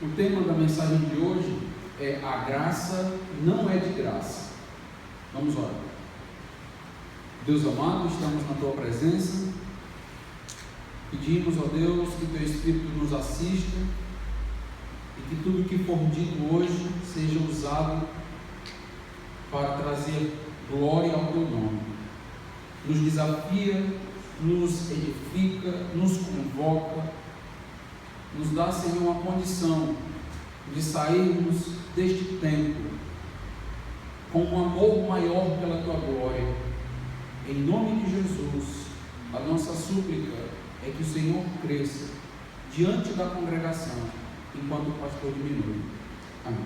O tema da mensagem de hoje é: a graça não é de graça. Vamos orar. Deus amado, estamos na Tua presença. Pedimos, ó Deus, que Teu Espírito nos assista e que tudo que for dito hoje seja usado para trazer glória ao Teu nome. Nos desafia, nos edifica, nos convoca, nos dá, Senhor, uma condição de sairmos deste tempo com um amor maior pela Tua glória. Em nome de Jesus, a nossa súplica é que o Senhor cresça diante da congregação, enquanto o pastor diminui. Amém.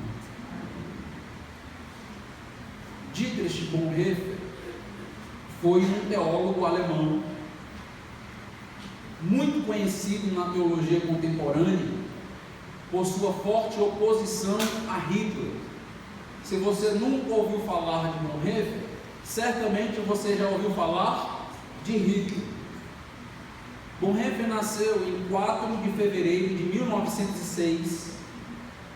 Dietrich Bonhoeffer foi um teólogo alemão, muito conhecido na teologia contemporânea por sua forte oposição a Hitler. Se você nunca ouviu falar de Bonhoeffer, certamente você já ouviu falar de Hitler. Bonhoeffer nasceu em 4 de fevereiro de 1906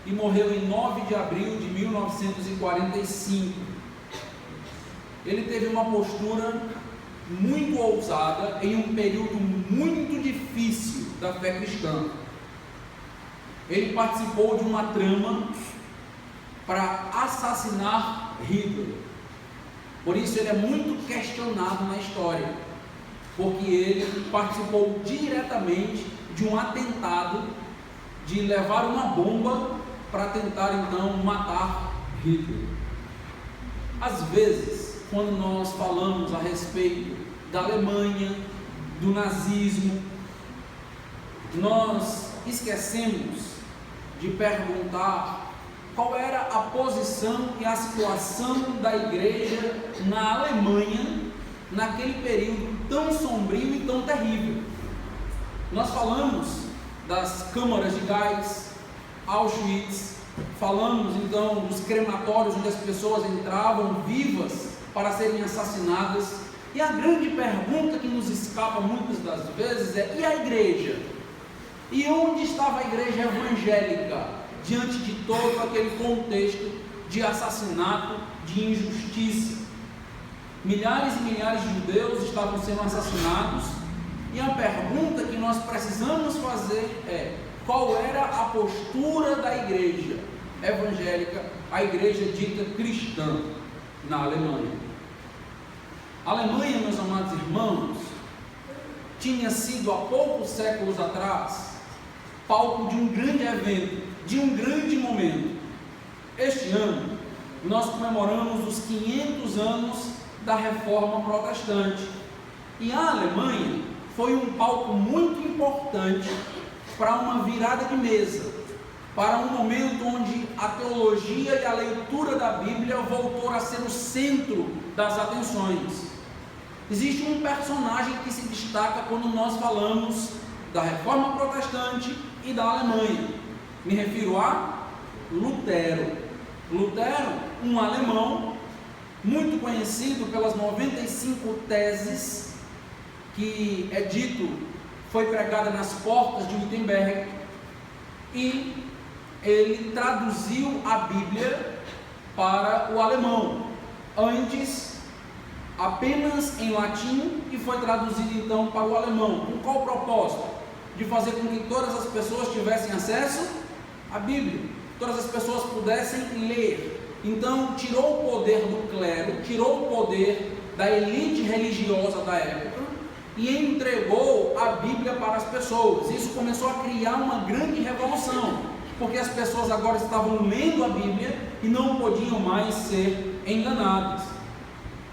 e morreu em 9 de abril de 1945. Ele teve uma postura muito ousada em um período muito difícil da fé cristã. Ele participou de uma trama para assassinar Hitler. Por isso ele é muito questionado na história, porque ele participou diretamente de um atentado de levar uma bomba para tentar então matar Hitler. Às vezes, quando nós falamos a respeito da Alemanha, do nazismo, nós esquecemos de perguntar qual era a posição e a situação da igreja na Alemanha naquele período tão sombrio e tão terrível. Nós falamos das câmaras de gás, Auschwitz, falamos então dos crematórios onde as pessoas entravam vivas para serem assassinadas. E a grande pergunta que nos escapa muitas das vezes é: e a igreja? E onde estava a igreja evangélica diante de todo aquele contexto de assassinato, de injustiça? Milhares e milhares de judeus estavam sendo assassinados, e a pergunta que nós precisamos fazer é: qual era a postura da igreja evangélica, a igreja dita cristã na Alemanha? A Alemanha, meus amados irmãos, tinha sido há poucos séculos atrás palco de um grande evento, de um grande momento. Este ano nós comemoramos os 500 anos da Reforma Protestante, e a Alemanha foi um palco muito importante para uma virada de mesa, para um momento onde a teologia e a leitura da Bíblia voltou a ser o centro das atenções. Existe um personagem que se destaca quando nós falamos da Reforma Protestante e da Alemanha. Me refiro a Lutero. Lutero, um alemão muito conhecido pelas 95 teses que é dito foi pregada nas portas de Wittenberg, e ele traduziu a Bíblia para o alemão, antes apenas em latim, e foi traduzido então para o alemão. Com qual propósito? De fazer com que todas as pessoas tivessem acesso à Bíblia, todas as pessoas pudessem ler. Então tirou o poder do clero, tirou o poder da elite religiosa da época e entregou a Bíblia para as pessoas. Isso começou a criar uma grande revolução, porque as pessoas agora estavam lendo a Bíblia e não podiam mais ser enganadas.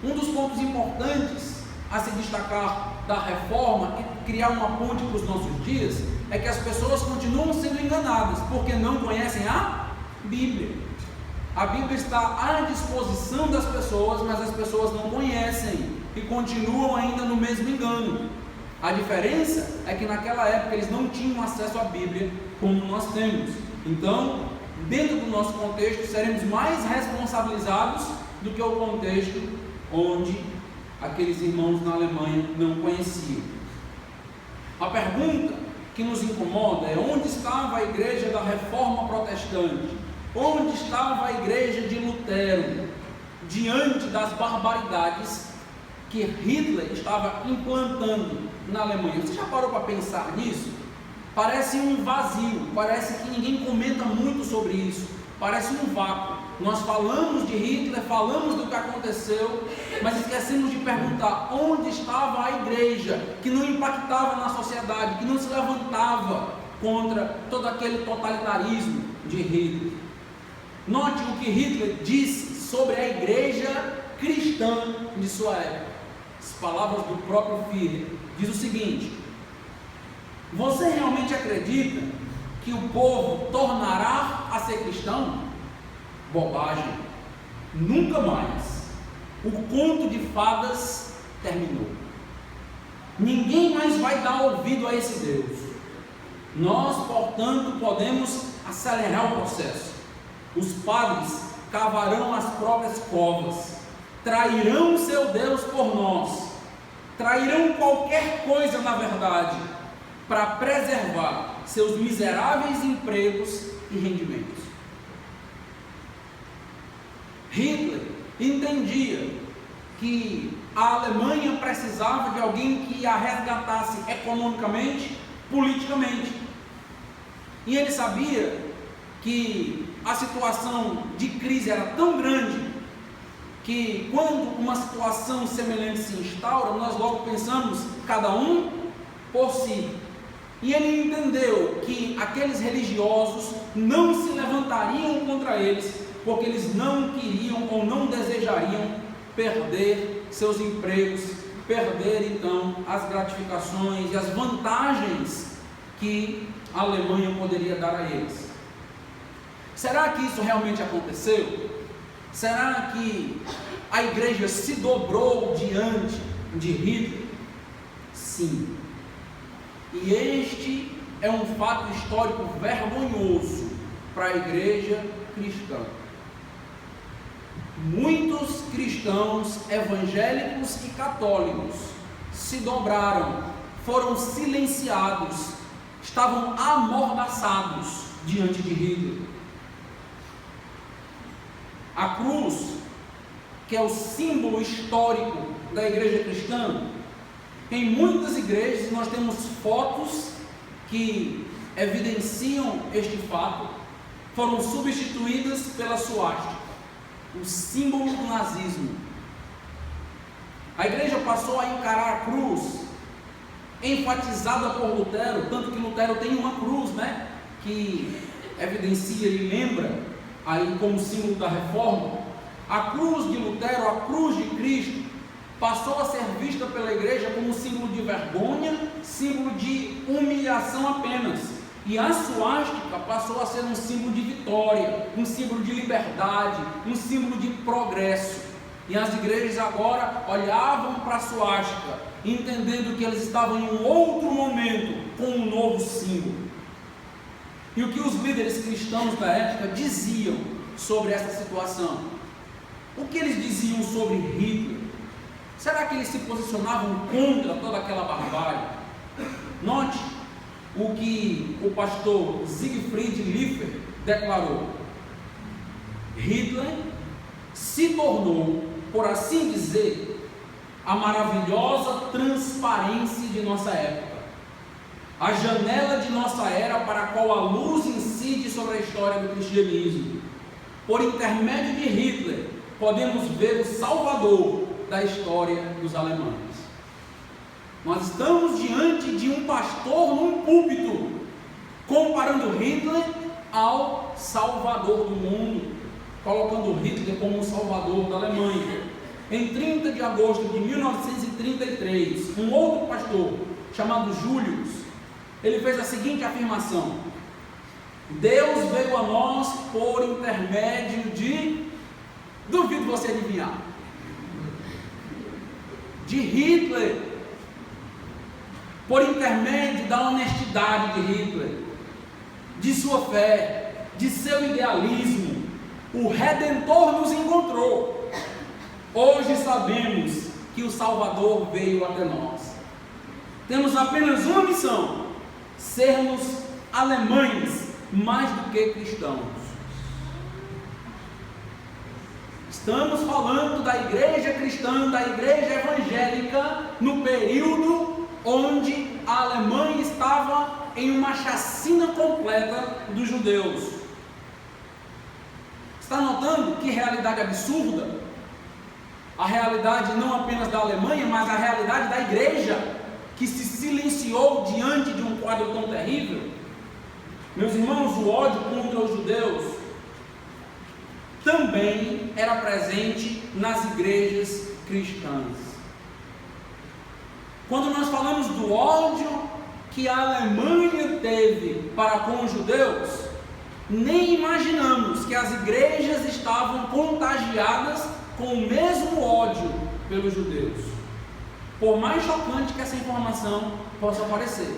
Um dos pontos importantes a se destacar da reforma e criar uma ponte para os nossos dias é que as pessoas continuam sendo enganadas porque não conhecem a Bíblia. A Bíblia está à disposição das pessoas, mas as pessoas não conhecem e continuam ainda no mesmo engano. A diferença é que naquela época eles não tinham acesso à Bíblia como nós temos. Então, dentro do nosso contexto, seremos mais responsabilizados do que o contexto onde aqueles irmãos na Alemanha não conheciam. A pergunta que nos incomoda é onde estava a igreja da Reforma Protestante, onde estava a igreja de Lutero, diante das barbaridades que Hitler estava implantando na Alemanha. Você já parou para pensar nisso? Parece um vazio, parece que ninguém comenta muito sobre isso, parece um vácuo. Nós falamos de Hitler, falamos do que aconteceu, mas esquecemos de perguntar onde estava a igreja que não impactava na sociedade, que não se levantava contra todo aquele totalitarismo de Hitler. Note o que Hitler disse sobre a igreja cristã de sua época. As palavras do próprio Führer diz o seguinte: você realmente acredita que o povo tornará a ser cristão? Bobagem, nunca mais. O conto de fadas terminou. Ninguém mais vai dar ouvido a esse Deus. Nós, portanto, podemos acelerar o processo. Os padres cavarão as próprias covas, trairão seu Deus por nós, trairão qualquer coisa, na verdade, para preservar seus miseráveis empregos e rendimentos. Hitler entendia que a Alemanha precisava de alguém que a resgatasse economicamente, politicamente. E ele sabia que a situação de crise era tão grande que quando uma situação semelhante se instaura, nós logo pensamos, cada um por si. E ele entendeu que aqueles religiosos não se levantariam contra eles, porque eles não queriam ou não desejariam perder seus empregos, perder então as gratificações e as vantagens que a Alemanha poderia dar a eles. Será que isso realmente aconteceu? Será que a igreja se dobrou diante de Hitler? Sim. E este é um fato histórico vergonhoso para a igreja cristã. Muitos cristãos evangélicos e católicos se dobraram, foram silenciados, estavam amordaçados diante de Hitler. A cruz, que é o símbolo histórico da igreja cristã, em muitas igrejas nós temos fotos que evidenciam este fato, foram substituídas pela suástica, o símbolo do nazismo. A igreja passou a encarar a cruz, enfatizada por Lutero, tanto que Lutero tem uma cruz, que evidencia e lembra aí como símbolo da reforma. A cruz de Lutero, a cruz de Cristo, passou a ser vista pela igreja como um símbolo de vergonha, símbolo de humilhação apenas. E a suástica passou a ser um símbolo de vitória, um símbolo de liberdade, um símbolo de progresso. E as igrejas agora olhavam para a suástica, entendendo que eles estavam em um outro momento, com um novo símbolo. E o que os líderes cristãos da época diziam sobre essa situação? O que eles diziam sobre Hitler? Será que eles se posicionavam contra toda aquela barbárie? Note o que o pastor Siegfried Liffer declarou: Hitler se tornou, por assim dizer, a maravilhosa transparência de nossa época, a janela de nossa era para a qual a luz incide sobre a história do cristianismo. Por intermédio de Hitler, podemos ver o Salvador da história dos alemães. Nós estamos diante de um pastor num púlpito, comparando Hitler ao Salvador do mundo, colocando Hitler como o Salvador da Alemanha. Em 30 de agosto de 1933, um outro pastor, chamado Julius, ele fez a seguinte afirmação: Deus veio a nós por intermédio de, duvido você adivinhar, de Hitler, por intermédio da honestidade de Hitler, de sua fé, de seu idealismo, o Redentor nos encontrou. Hoje sabemos que o Salvador veio até nós. Temos apenas uma missão: sermos alemães mais do que cristãos. Estamos falando da igreja cristã, da igreja evangélica, no período onde a Alemanha estava em uma chacina completa dos judeus. Está notando que realidade absurda? A realidade não apenas da Alemanha, mas a realidade da igreja, que se silenciou diante de um quadro tão terrível. Meus irmãos, o ódio contra os judeus também era presente nas igrejas cristãs. Quando nós falamos do ódio que a Alemanha teve para com os judeus, nem imaginamos que as igrejas estavam contagiadas com o mesmo ódio pelos judeus. Por mais chocante que essa informação possa parecer,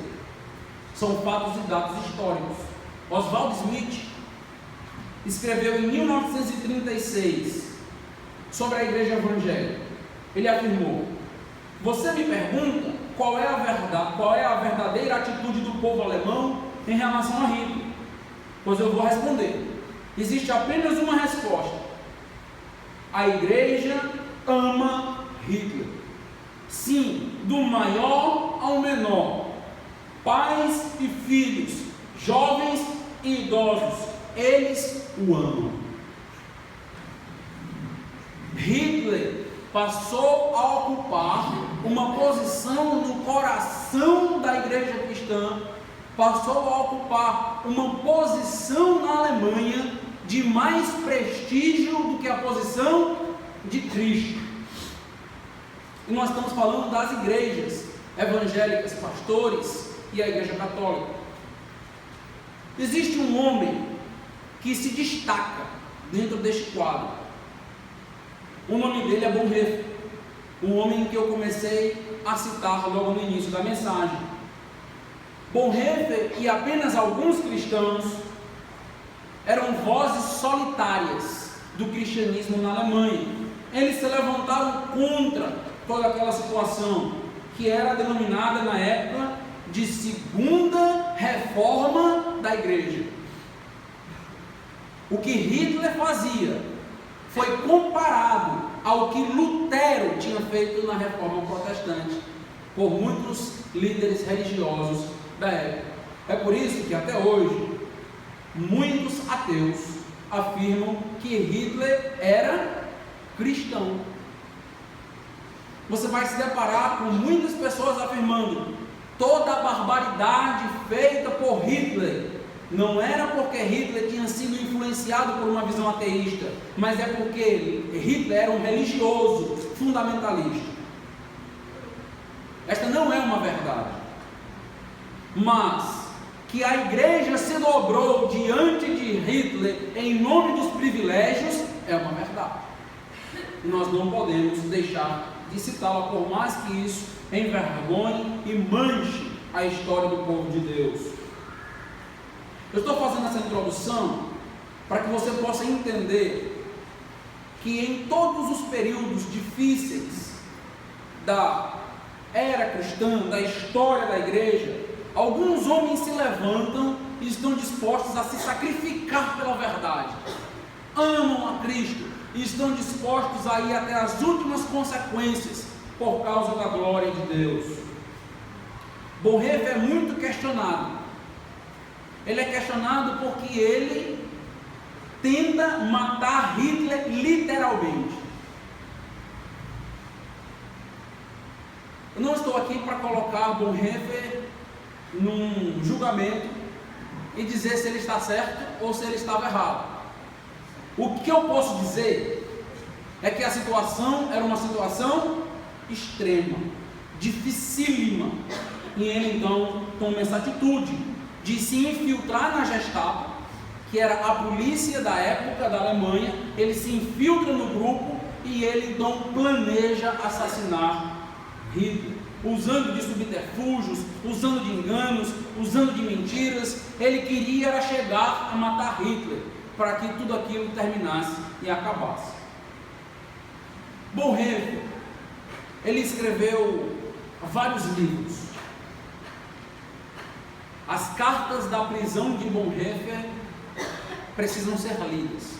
são fatos e dados históricos. Oswald Smith escreveu em 1936 sobre a igreja evangélica. Ele afirmou: você me pergunta qual é a verdadeira atitude do povo alemão em relação a Hitler? Pois eu vou responder. Existe apenas uma resposta: a igreja ama Hitler. Sim, do maior ao menor, pais e filhos, jovens e idosos, eles o amam. Hitler passou a ocupar uma posição no coração da igreja cristã, passou a ocupar uma posição na Alemanha de mais prestígio do que a posição de Cristo. E nós estamos falando das igrejas evangélicas, pastores e a igreja católica. Existe um homem que se destaca dentro deste quadro. O nome dele é Bonhoeffer, um homem que eu comecei a citar logo no início da mensagem. Bonhoeffer e apenas alguns cristãos eram vozes solitárias do cristianismo na Alemanha. Eles se levantaram contra toda aquela situação que era denominada na época de segunda reforma da igreja. O que Hitler fazia foi comparado ao que Lutero tinha feito na reforma protestante por muitos líderes religiosos da época. É por isso que até hoje muitos ateus afirmam que Hitler era cristão. Você vai se deparar com muitas pessoas afirmando: toda a barbaridade feita por Hitler não era porque Hitler tinha sido influenciado por uma visão ateísta, mas é porque Hitler era um religioso fundamentalista. Esta não é uma verdade, mas que a igreja se dobrou diante de Hitler em nome dos privilégios é uma verdade. E nós não podemos deixar de citá-la, por mais que isso envergonhe e manche a história do povo de Deus. Eu estou fazendo essa introdução para que você possa entender que em todos os períodos difíceis da era cristã, da história da igreja, alguns homens se levantam e estão dispostos a se sacrificar pela verdade, amam a Cristo e estão dispostos a ir até as últimas consequências por causa da glória de Deus. Bonhoeffer é muito questionado. Ele é questionado porque ele tenta matar Hitler literalmente. Eu não estou aqui para colocar Bonhoeffer num julgamento e dizer se ele está certo ou se ele estava errado. O que eu posso dizer é que a situação era uma situação extrema, dificílima, e ele então toma essa atitude de se infiltrar na Gestapo, que era a polícia da época da Alemanha. Ele se infiltra no grupo e ele então planeja assassinar Hitler, usando de subterfúgios, usando de enganos, usando de mentiras. Ele queria chegar a matar Hitler, para que tudo aquilo terminasse e acabasse. Bonhoeffer, ele escreveu vários livros. As cartas da prisão de Bonhoeffer precisam ser lidas.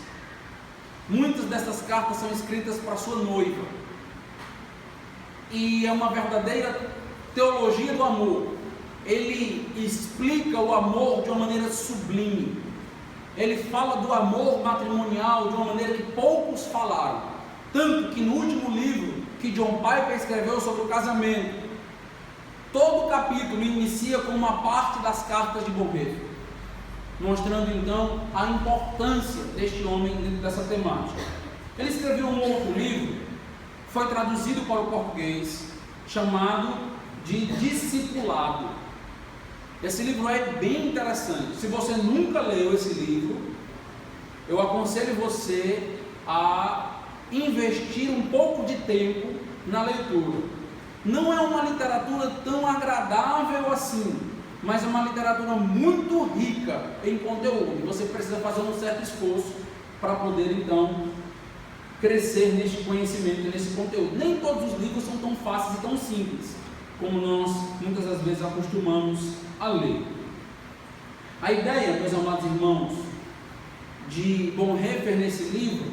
Muitas dessas cartas são escritas para sua noiva, e é uma verdadeira teologia do amor. Ele explica o amor de uma maneira sublime. Ele fala do amor matrimonial de uma maneira que poucos falaram. Tanto que no último livro que John Piper escreveu sobre o casamento, todo o capítulo inicia com uma parte das cartas de Bonhoeffer, mostrando então a importância deste homem dentro dessa temática. Ele escreveu um outro livro, foi traduzido para o português, chamado de Discipulado. Esse livro é bem interessante. Se você nunca leu esse livro, eu aconselho você a investir um pouco de tempo na leitura. Não é uma literatura tão agradável assim, mas é uma literatura muito rica em conteúdo. Você precisa fazer um certo esforço para poder então crescer neste conhecimento, nesse conteúdo. Nem todos os livros são tão fáceis e tão simples como nós muitas das vezes acostumamos a ler. A ideia, meus amados irmãos, de Bonhoeffer nesse livro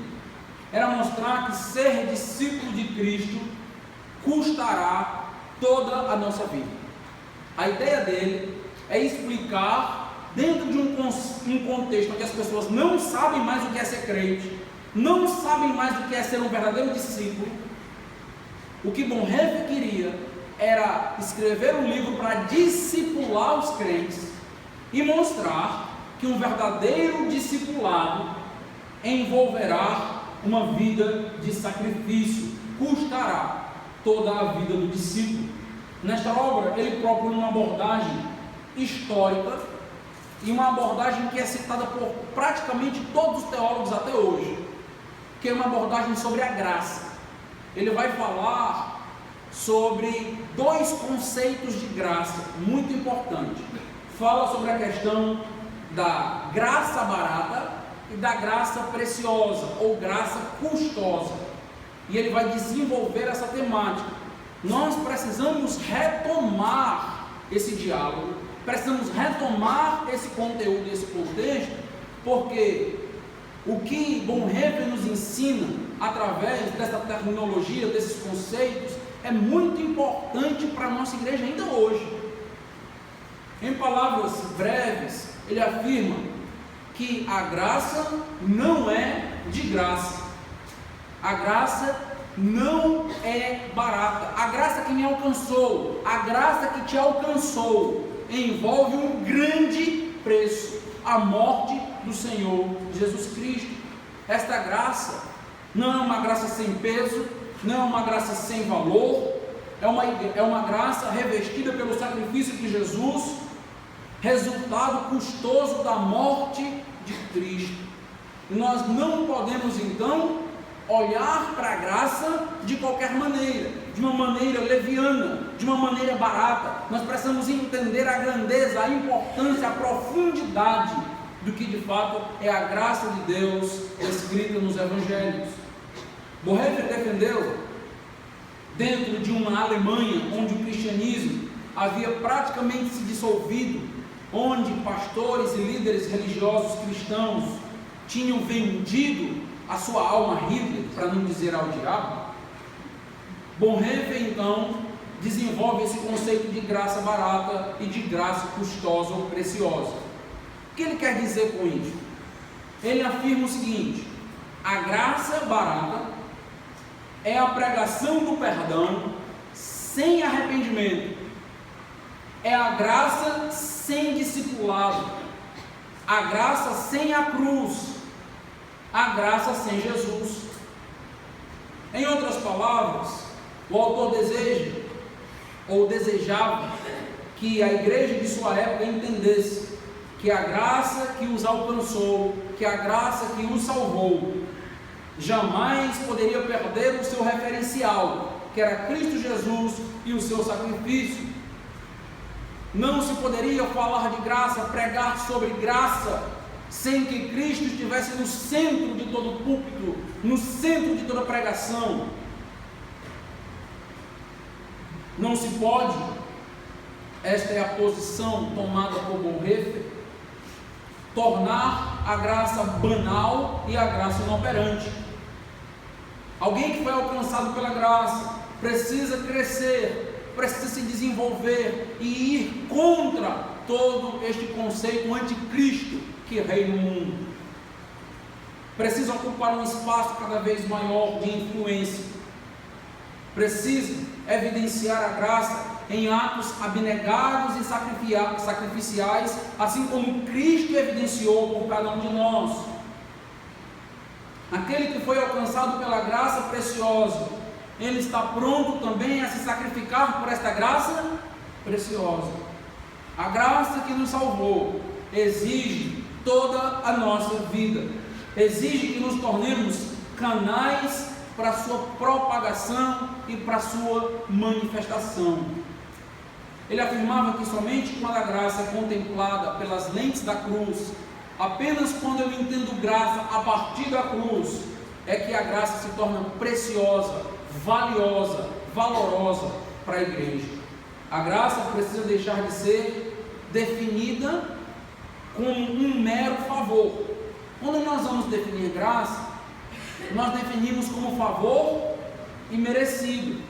era mostrar que ser discípulo de Cristo custará toda a nossa vida. A ideia dele é explicar, dentro de um contexto onde as pessoas não sabem mais o que é ser crente, não sabem mais o que é ser um verdadeiro discípulo, o que Bonhoeffer queria era escrever um livro para discipular os crentes e mostrar que um verdadeiro discipulado envolverá uma vida de sacrifício, custará toda a vida do discípulo. Nesta obra, ele propõe uma abordagem histórica e uma abordagem que é citada por praticamente todos os teólogos até hoje, que é uma abordagem sobre a graça. Ele vai falar sobre dois conceitos de graça muito importantes. Fala sobre a questão da graça barata e da graça preciosa ou graça custosa, e ele vai desenvolver essa temática. Nós precisamos retomar esse diálogo, precisamos retomar esse conteúdo, esse contexto, porque o que Bonhoeffer nos ensina através dessa terminologia, desses conceitos, é muito importante para a nossa igreja ainda hoje. Em palavras breves, ele afirma que a graça não é de graça, a graça não é barata, a graça que me alcançou, a graça que te alcançou, envolve um grande preço, a morte do Senhor Jesus Cristo. Esta graça não é uma graça sem peso, não é uma graça sem valor, é uma graça revestida pelo sacrifício de Jesus, resultado custoso da morte de Cristo. E nós não podemos então olhar para a graça de qualquer maneira, de uma maneira leviana, de uma maneira barata. Nós precisamos entender a grandeza, a importância, a profundidade do que de fato é a graça de Deus escrita nos Evangelhos. Bonhoeffer defendeu, dentro de uma Alemanha onde o cristianismo havia praticamente se dissolvido, onde pastores e líderes religiosos cristãos tinham vendido a sua alma a Hitler, para não dizer ao diabo, Bonhoeffer então desenvolve esse conceito de graça barata e de graça custosa ou preciosa. O que ele quer dizer com isso? Ele afirma o seguinte: a graça barata é a pregação do perdão sem arrependimento, é a graça sem discipulado, a graça sem a cruz, a graça sem Jesus. Em outras palavras, o autor deseja ou desejava que a igreja de sua época entendesse que a graça que os alcançou, que a graça que os salvou, jamais poderia perder o seu referencial, que era Cristo Jesus e o seu sacrifício. Não se poderia falar de graça, pregar sobre graça, sem que Cristo estivesse no centro de todo o púlpito, no centro de toda a pregação. Não se pode, esta é a posição tomada por Bonhoeffer, Bonhoeffer, tornar a graça banal e a graça inoperante. Alguém que foi alcançado pela graça precisa crescer, precisa se desenvolver e ir contra todo este conceito anticristo que reina no mundo. Precisa ocupar um espaço cada vez maior de influência. Precisa evidenciar a graça em atos abnegados e sacrificiais, assim como Cristo evidenciou por cada um de nós. Aquele que foi alcançado pela graça preciosa, ele está pronto também a se sacrificar por esta graça preciosa. A graça que nos salvou exige toda a nossa vida, exige que nos tornemos canais para a sua propagação e para a sua manifestação. Ele afirmava que somente quando a graça é contemplada pelas lentes da cruz, apenas quando eu entendo graça a partir da cruz, é que a graça se torna preciosa, valiosa, valorosa para a igreja. A graça precisa deixar de ser definida como um mero favor. Quando nós vamos definir graça, nós definimos como favor e merecido.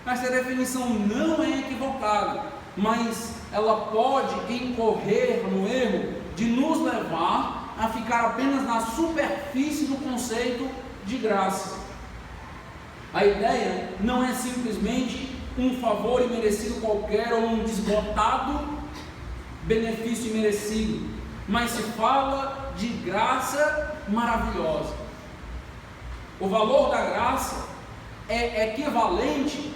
Essa definição não é equivocada, mas ela pode incorrer no erro de nos levar a ficar apenas na superfície do conceito de graça. A ideia não é simplesmente um favor imerecido qualquer ou um desbotado benefício imerecido, mas se fala de graça maravilhosa. O valor da graça é equivalente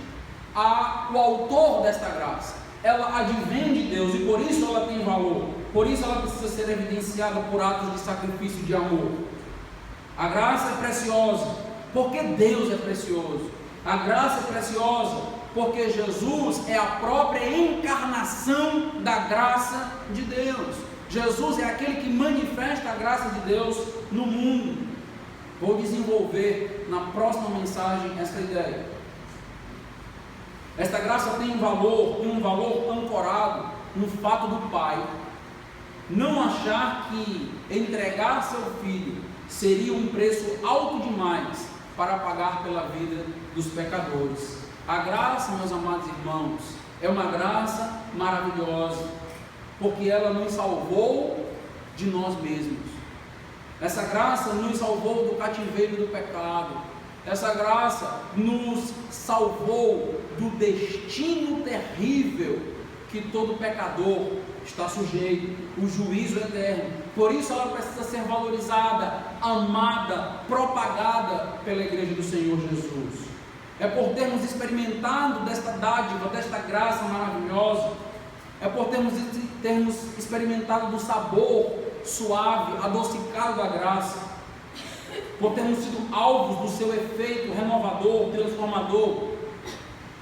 ao autor desta graça. Ela advém de Deus e por isso ela tem valor. Por isso ela precisa ser evidenciada por atos de sacrifício de amor. A graça é preciosa porque Deus é precioso. A graça é preciosa porque Jesus é a própria encarnação da graça de Deus. Jesus é aquele que manifesta a graça de Deus no mundo. Vou desenvolver na próxima mensagem essa ideia. Esta graça tem um valor ancorado no fato do Pai não achar que entregar seu filho seria um preço alto demais para pagar pela vida dos pecadores. A graça, meus amados irmãos, é uma graça maravilhosa, porque ela nos salvou de nós mesmos. Essa graça nos salvou do cativeiro do pecado. Essa graça nos salvou do destino terrível que todo pecador está sujeito, o juízo eterno. Por isso ela precisa ser valorizada, amada, propagada pela igreja do Senhor Jesus. É por termos experimentado desta dádiva, desta graça maravilhosa, é por termos experimentado do sabor suave, adocicado da graça, por termos sido alvos do seu efeito renovador, transformador,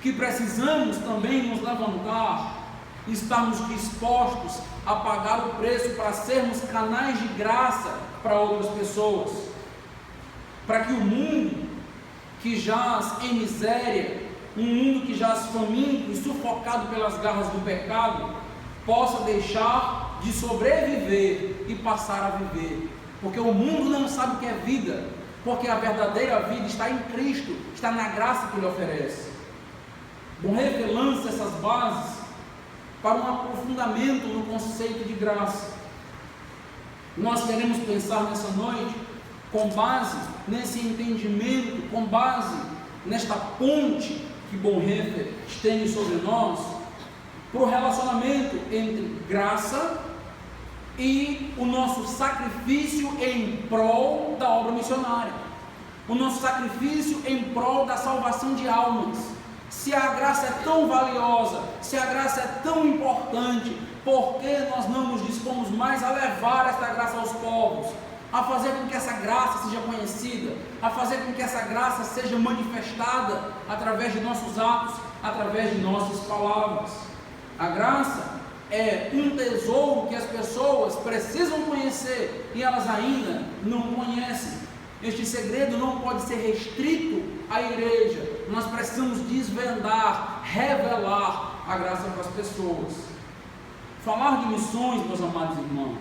que precisamos também nos levantar e estarmos dispostos a pagar o preço para sermos canais de graça para outras pessoas, para que o mundo que jaz em miséria, um mundo que jaz faminto e sufocado pelas garras do pecado, possa deixar de sobreviver e passar a viver, porque o mundo não sabe o que é vida, porque a verdadeira vida está em Cristo, está na graça que Ele oferece. Bonhoeffer lança essas bases para um aprofundamento no conceito de graça. Nós queremos pensar nessa noite com base nesse entendimento, com base nesta ponte que Bonhoeffer estende sobre nós, para o relacionamento entre graça e o nosso sacrifício em prol da obra missionária, o nosso sacrifício em prol da salvação de almas. Se a graça é tão valiosa, se a graça é tão importante, por que nós não nos dispomos mais a levar esta graça aos povos, a fazer com que essa graça seja conhecida, a fazer com que essa graça seja manifestada através de nossos atos, através de nossas palavras? A graça é um tesouro que as pessoas precisam conhecer e elas ainda não conhecem. Este segredo não pode ser restrito à igreja. Nós precisamos desvendar, revelar a graça para as pessoas. Falar de missões, meus amados irmãos,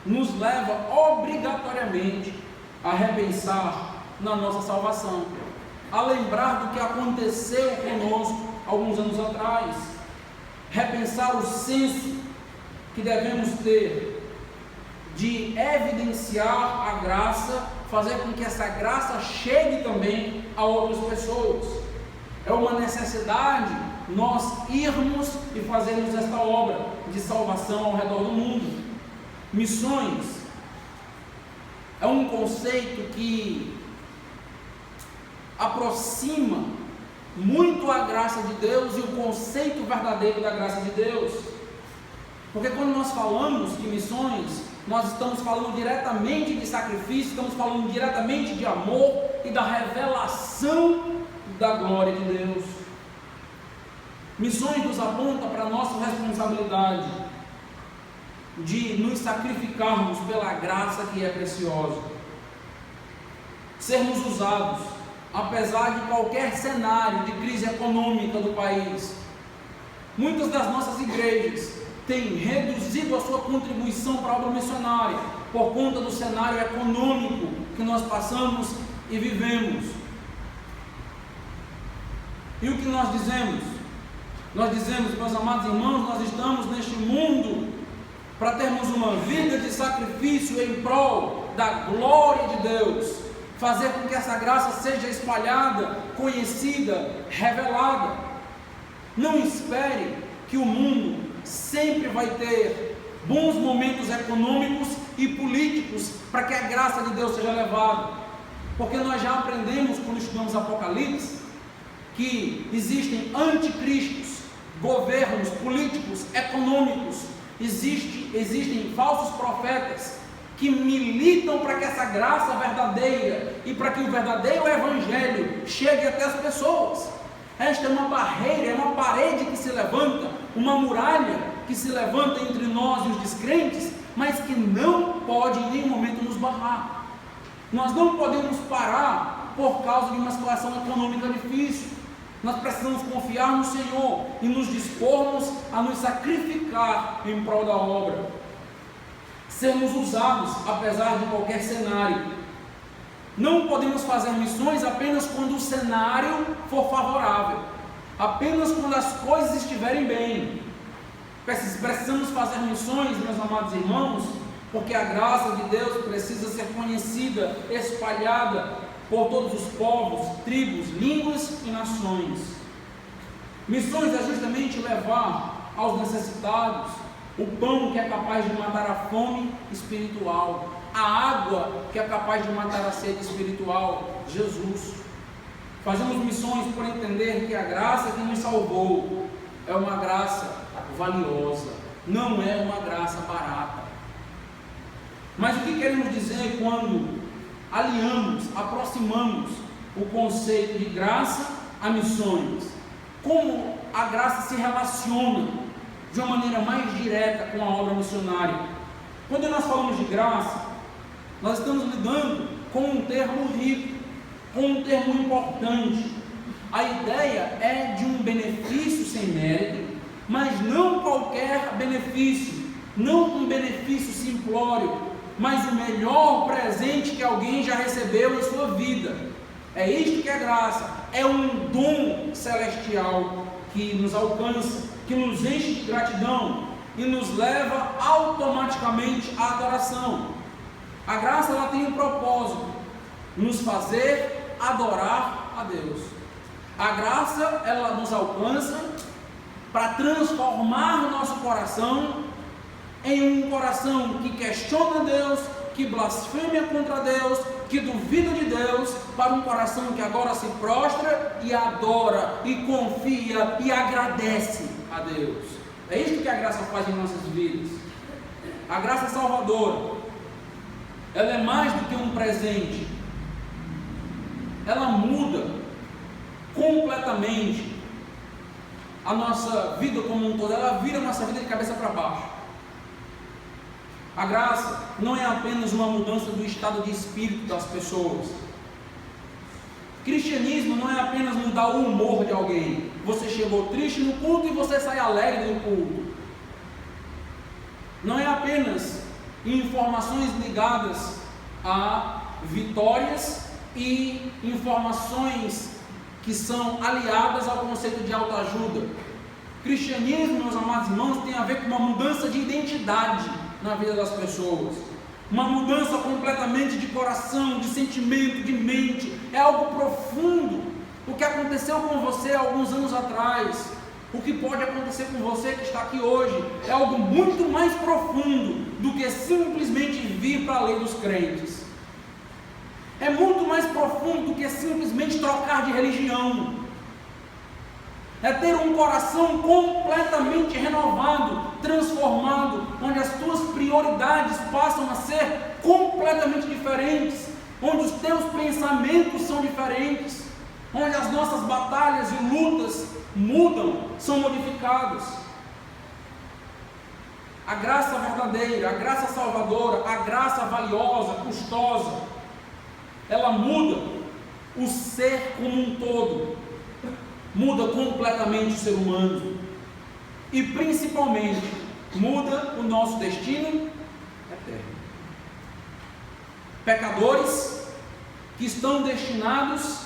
nos leva obrigatoriamente a repensar na nossa salvação, a lembrar do que aconteceu conosco alguns anos atrás, repensar o senso que devemos ter de evidenciar a graça, fazer com que essa graça chegue também a outras pessoas. É uma necessidade nós irmos e fazermos esta obra de salvação ao redor do mundo. Missões é um conceito que aproxima muito a graça de Deus e o conceito verdadeiro da graça de Deus, porque quando nós falamos de missões, nós estamos falando diretamente de sacrifício, estamos falando diretamente de amor e da revelação da glória de Deus. Missões nos aponta para a nossa responsabilidade de nos sacrificarmos pela graça que é preciosa, sermos usados, apesar de qualquer cenário de crise econômica do país. Muitas das nossas igrejas têm reduzido a sua contribuição para a obra missionária por conta do cenário econômico que nós passamos e vivemos. E o que nós dizemos? Nós dizemos, meus amados irmãos, nós estamos neste mundo para termos uma vida de sacrifício em prol da glória de Deus, fazer com que essa graça seja espalhada, conhecida, revelada. Não espere que o mundo sempre vai ter bons momentos econômicos e políticos para que a graça de Deus seja levada, porque nós já aprendemos quando estudamos Apocalipse que existem anticristos, governos políticos, econômicos, existem falsos profetas que militam para que essa graça verdadeira e para que o verdadeiro evangelho chegue até as pessoas. Esta é uma barreira, é uma parede que se levanta, uma muralha que se levanta entre nós e os descrentes, mas que não pode em nenhum momento nos barrar. Nós não podemos parar por causa de uma situação econômica difícil. Nós precisamos confiar no Senhor e nos dispormos a nos sacrificar em prol da obra, sermos usados apesar de qualquer cenário. Não podemos fazer missões apenas quando o cenário for favorável, apenas quando as coisas estiverem bem. Precisamos fazer missões, meus amados irmãos, porque a graça de Deus precisa ser conhecida, espalhada por todos os povos, tribos, línguas e nações. Missões é justamente levar aos necessitados o pão que é capaz de matar a fome espiritual, a água que é capaz de matar a sede espiritual, Jesus. Fazemos missões por entender que a graça que nos salvou é uma graça valiosa, não é uma graça barata. Mas o que queremos dizer quando aproximamos o conceito de graça a missões? Como a graça se relaciona de uma maneira mais direta com a obra missionária? Quando nós falamos de graça, nós estamos lidando com um termo rico, com um termo importante. A ideia é de um benefício sem mérito, mas não qualquer benefício, não um benefício simplório, mas o melhor presente que alguém já recebeu em sua vida. É isto que é graça, é um dom celestial que nos alcança, que nos enche de gratidão e nos leva automaticamente à adoração. A graça ela tem um propósito, nos fazer adorar a Deus. A graça ela nos alcança para transformar o nosso coração em um coração que questiona Deus, que blasfema contra Deus, que duvida de Deus, para um coração que agora se prostra e adora, e confia e agradece a Deus. É isso que a graça faz em nossas vidas. A graça salvadora, ela é mais do que um presente, ela muda completamente a nossa vida como um todo, ela vira a nossa vida de cabeça para baixo. A graça não é apenas uma mudança do estado de espírito das pessoas. Cristianismo não é apenas mudar o humor de alguém. Você chegou triste no culto e você sai alegre do culto. não é apenas informações ligadas a vitórias e informações que são aliadas ao conceito de autoajuda. Cristianismo, meus amados irmãos, tem a ver com uma mudança de identidade na vida das pessoas, uma mudança completamente de coração, de sentimento, de mente. É algo profundo. O que aconteceu com você há alguns anos atrás, o que pode acontecer com você que está aqui hoje, é algo muito mais profundo do que simplesmente vir para a lei dos crentes. É muito mais profundo do que simplesmente trocar de religião. É ter um coração completamente renovado, transformado, onde as tuas prioridades passam a ser completamente diferentes, onde os teus pensamentos são diferentes, onde as nossas batalhas e lutas mudam, são modificadas. A graça verdadeira, a graça salvadora, a graça valiosa, custosa, ela muda o ser como um todo, muda completamente o ser humano e principalmente muda o nosso destino eterno. Pecadores que estão destinados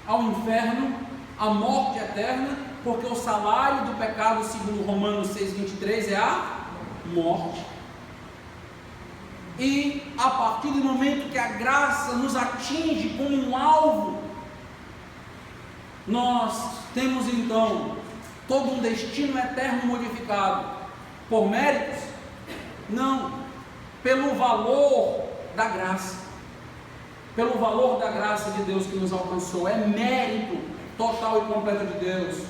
ao inferno, à morte eterna, porque o salário do pecado, segundo Romanos 6,23, é a morte. E a partir do momento que a graça nos atinge como um alvo, nós temos então todo um destino eterno modificado. Por méritos? Não, pelo valor da graça, pelo valor da graça de Deus que nos alcançou. É mérito total e completo de Deus.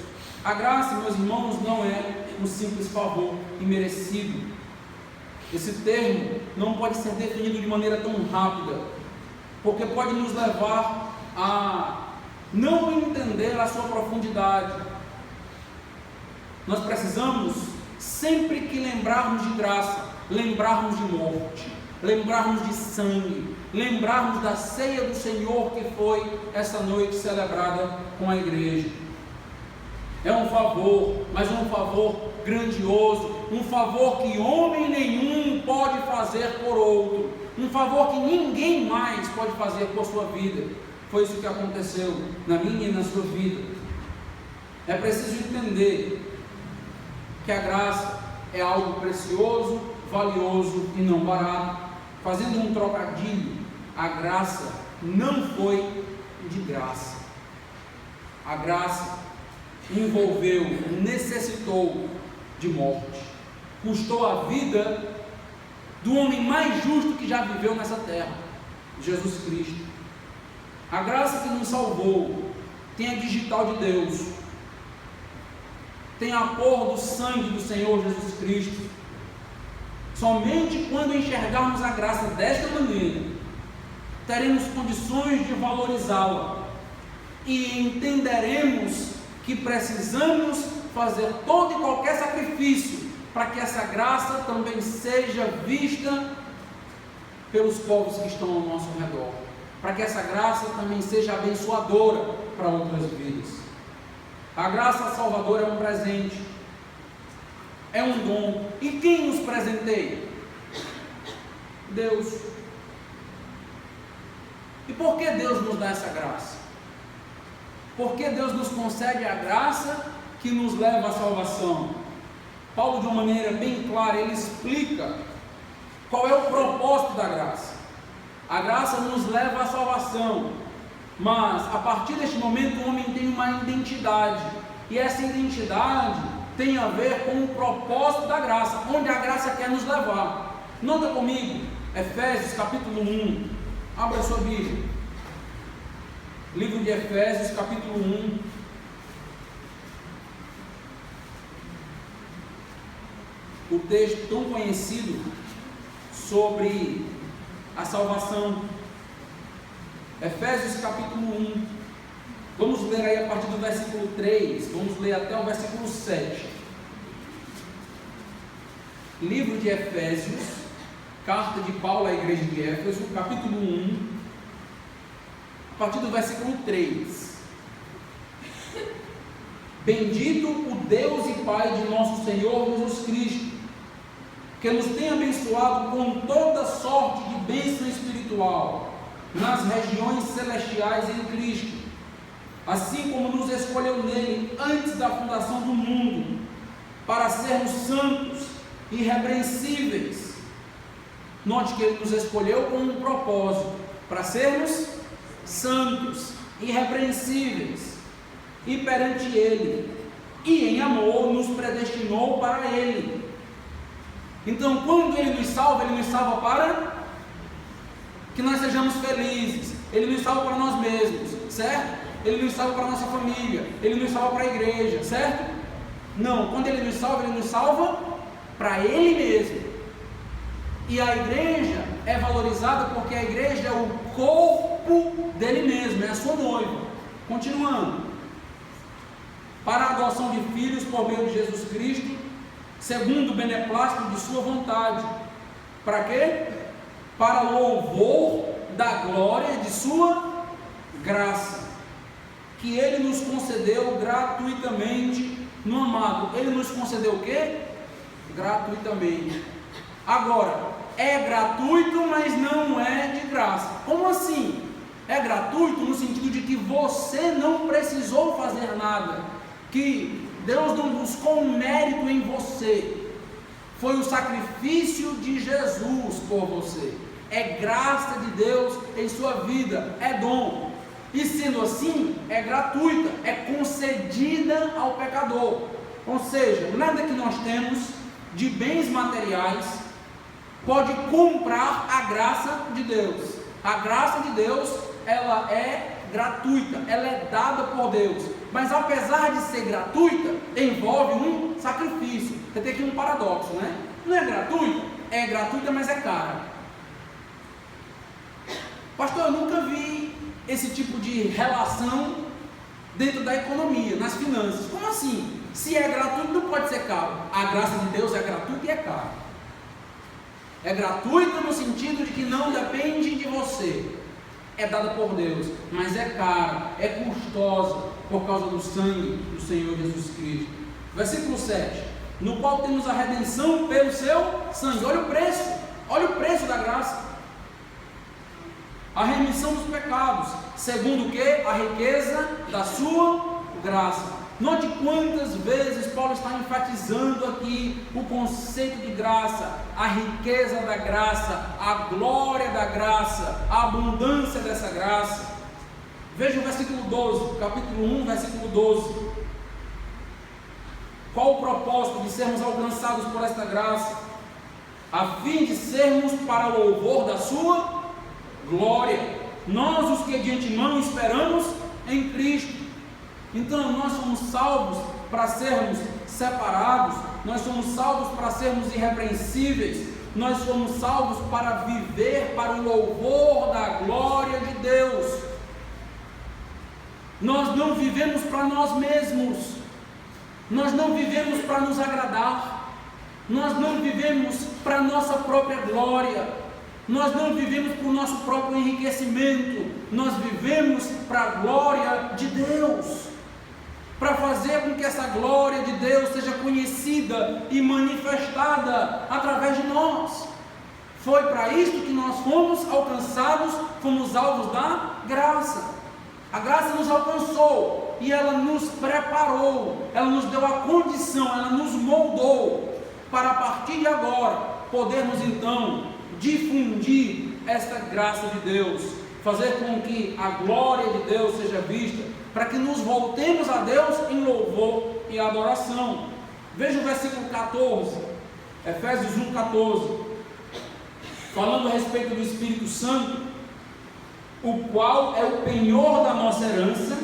A graça, meus irmãos, não é um simples favor imerecido. Esse termo não pode ser definido de maneira tão rápida, porque pode nos levar a não entender a sua profundidade. Nós precisamos, sempre que lembrarmos de graça, lembrarmos de morte, lembrarmos de sangue, lembrarmos da ceia do Senhor que foi essa noite celebrada com a igreja. É um favor, mas um favor grandioso, um favor que homem nenhum pode fazer por outro, um favor que ninguém mais pode fazer por sua vida. Foi isso que aconteceu na minha e na sua vida. É preciso entender que a graça é algo precioso, valioso e não barato. Fazendo um trocadilho, a graça não foi de graça. A graça envolveu, necessitou de morte, custou a vida do homem mais justo que já viveu nessa terra, Jesus Cristo. A graça que nos salvou tem a digital de Deus, tem a cor do sangue do Senhor Jesus Cristo. Somente quando enxergarmos a graça desta maneira, teremos condições de valorizá-la e entenderemos que precisamos fazer todo e qualquer sacrifício para que essa graça também seja vista pelos povos que estão ao nosso redor, para que essa graça também seja abençoadora para outras vidas. A graça salvadora é um presente, é um dom. E quem nos presenteia? Deus. E por que Deus nos dá essa graça? Porque Deus nos concede a graça que nos leva à salvação. Paulo, de uma maneira bem clara, ele explica qual é o propósito da graça. A graça nos leva à salvação, mas a partir deste momento o homem tem uma identidade, e essa identidade tem a ver com o propósito da graça, onde a graça quer nos levar. Nota comigo, Efésios capítulo 1, abra sua Bíblia, livro de Efésios capítulo 1, o texto tão conhecido sobre a salvação. Efésios capítulo 1, vamos ler aí a partir do versículo 3, vamos ler até o versículo 7. Livro de Efésios, carta de Paulo à igreja de Éfeso, capítulo 1, a partir do versículo 3. Bendito o Deus e Pai de nosso Senhor Jesus Cristo, que nos tem abençoado com toda sorte de bênção espiritual nas regiões celestiais em Cristo, assim como nos escolheu nele antes da fundação do mundo, para sermos santos, irrepreensíveis. Note que ele nos escolheu com um propósito, para sermos santos, irrepreensíveis, e perante ele, e em amor nos predestinou para ele. Então, quando ele nos salva para que nós sejamos felizes. Ele nos salva para nós mesmos, certo? Ele nos salva para a nossa família, ele nos salva para a igreja, certo? Não, quando ele nos salva para ele mesmo. E a igreja é valorizada porque a igreja é o corpo dele mesmo, é a sua noiva. Continuando, para a adoção de filhos por meio de Jesus Cristo, segundo o beneplácito de sua vontade. Para quê? Para louvor da glória de sua graça, que ele nos concedeu gratuitamente no amado. Ele nos concedeu o quê? Gratuitamente. Agora, é gratuito, mas não é de graça. Como assim? É gratuito no sentido de que você não precisou fazer nada, que Deus não buscou um mérito em você, foi o sacrifício de Jesus por você, é graça de Deus em sua vida, é dom, e sendo assim, é gratuita, é concedida ao pecador. Ou seja, nada que nós temos de bens materiais pode comprar a graça de Deus. A graça de Deus, ela é gratuita, ela é dada por Deus, mas apesar de ser gratuita, envolve um sacrifício. Você tem aqui um paradoxo, né? Não é gratuita? É gratuita, mas é cara. Pastor, eu nunca vi esse tipo de relação dentro da economia, nas finanças. Como assim? Se é gratuito, não pode ser caro. A graça de Deus é gratuita e é cara. É gratuita no sentido de que não depende de você, é dada por Deus, mas é cara, é custosa, por causa do sangue do Senhor Jesus Cristo. Versículo 7, no qual temos a redenção pelo seu sangue. Olha o preço da graça, a remissão dos pecados, segundo o que? A riqueza da sua graça. Note quantas vezes Paulo está enfatizando aqui o conceito de graça, a riqueza da graça, a glória da graça, a abundância dessa graça. Veja o versículo 12, capítulo 1, versículo 12. Qual o propósito de sermos alcançados por esta graça? A fim de sermos para o louvor da sua glória, nós os que de antemão esperamos em Cristo. Então nós somos salvos para sermos separados, nós somos salvos para sermos irrepreensíveis, nós somos salvos para viver para o louvor da glória de Deus. Nós não vivemos para nós mesmos, nós não vivemos para nos agradar, nós não vivemos para a nossa própria glória, nós não vivemos para o nosso próprio enriquecimento, nós vivemos para a glória de Deus, para fazer com que essa glória de Deus seja conhecida e manifestada através de nós. Foi para isto que nós fomos alcançados, fomos alvos da graça. A graça nos alcançou e ela nos preparou, ela nos deu a condição, ela nos moldou para a partir de agora podermos então difundir esta graça de Deus, fazer com que a glória de Deus seja vista, para que nos voltemos a Deus em louvor e adoração. Veja o versículo 14, Efésios 1,14, falando a respeito do Espírito Santo, o qual é o penhor da nossa herança,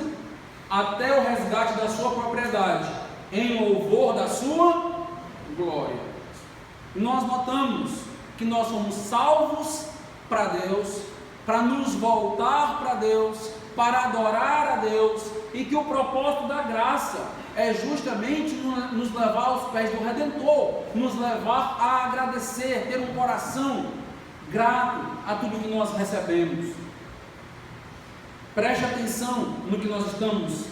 até o resgate da sua propriedade, em louvor da sua glória. E nós notamos que nós somos salvos para Deus, para nos voltar para Deus, para adorar a Deus, e que o propósito da graça é justamente nos levar aos pés do Redentor, nos levar a agradecer, ter um coração grato a tudo que nós recebemos. Preste atenção no que nós estamos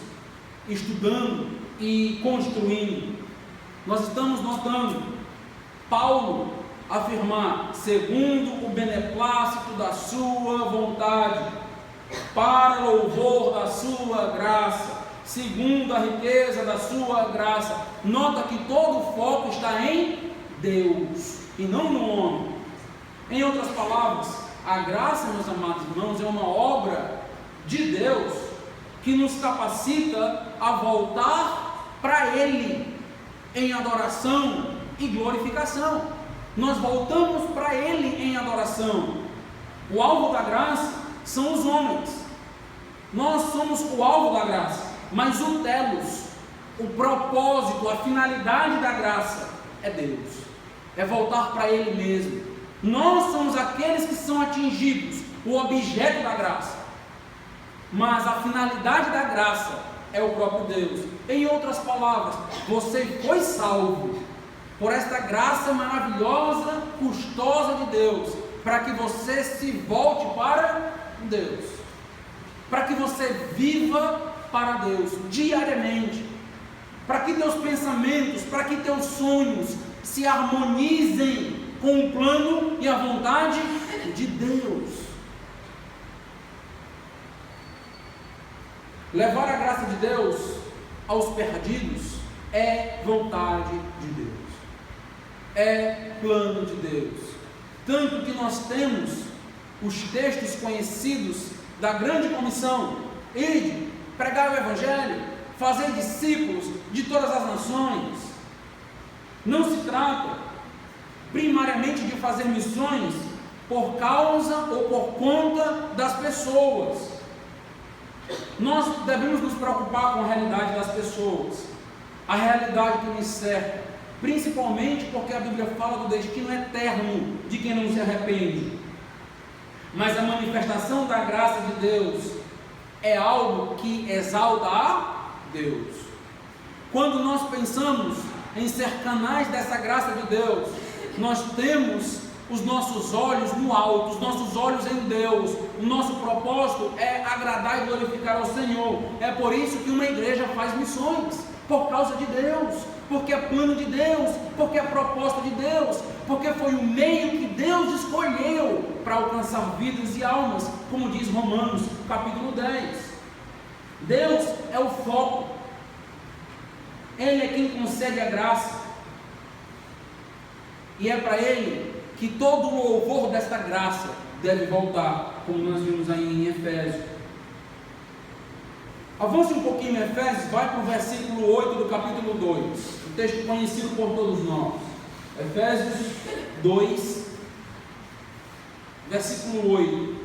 estudando e construindo. Nós estamos notando Paulo afirmar: segundo o beneplácito da sua vontade, para louvor da sua graça, segundo a riqueza da sua graça. Nota que todo o foco está em Deus e não no homem. Em outras palavras, a graça, meus amados irmãos, é uma obra de Deus que nos capacita a voltar para Ele em adoração e glorificação. Nós voltamos para Ele em adoração. O alvo da graça são os homens. Nós somos o alvo da graça, mas o telos, o propósito, a finalidade da graça é Deus, é voltar para Ele mesmo. Nós somos aqueles que são atingidos, o objeto da graça, mas a finalidade da graça é o próprio Deus. Em outras palavras, você foi salvo por esta graça maravilhosa, custosa de Deus, para que você se volte para Deus, para que você viva para Deus diariamente, para que teus pensamentos, para que teus sonhos se harmonizem com o plano e a vontade de Deus. Levar a graça de Deus aos perdidos é vontade de Deus, é plano de Deus. Tanto que nós temos os textos conhecidos da grande comissão: ide, pregar o Evangelho, fazer discípulos de todas as nações. Não se trata primariamente de fazer missões por causa ou por conta das pessoas. Nós devemos nos preocupar com a realidade das pessoas, a realidade que nos cerca, principalmente porque a Bíblia fala do destino eterno de quem não se arrepende. Mas a manifestação da graça de Deus é algo que exalta a Deus. Quando nós pensamos em ser canais dessa graça de Deus, nós temos os nossos olhos no alto, os nossos olhos em Deus. O nosso propósito é agradar e glorificar ao Senhor. É por isso que uma igreja faz missões, por causa de Deus, porque é plano de Deus, porque é proposta de Deus, porque foi o meio que Deus escolheu para alcançar vidas e almas, como diz Romanos capítulo 10. Deus é o foco, Ele é quem concede a graça, e é para Ele que todo o louvor desta graça deve voltar, como nós vimos aí em Efésios. Avance um pouquinho em Efésios, vai para o versículo 8 do capítulo 2, um texto conhecido por todos nós. Efésios 2, versículo 8.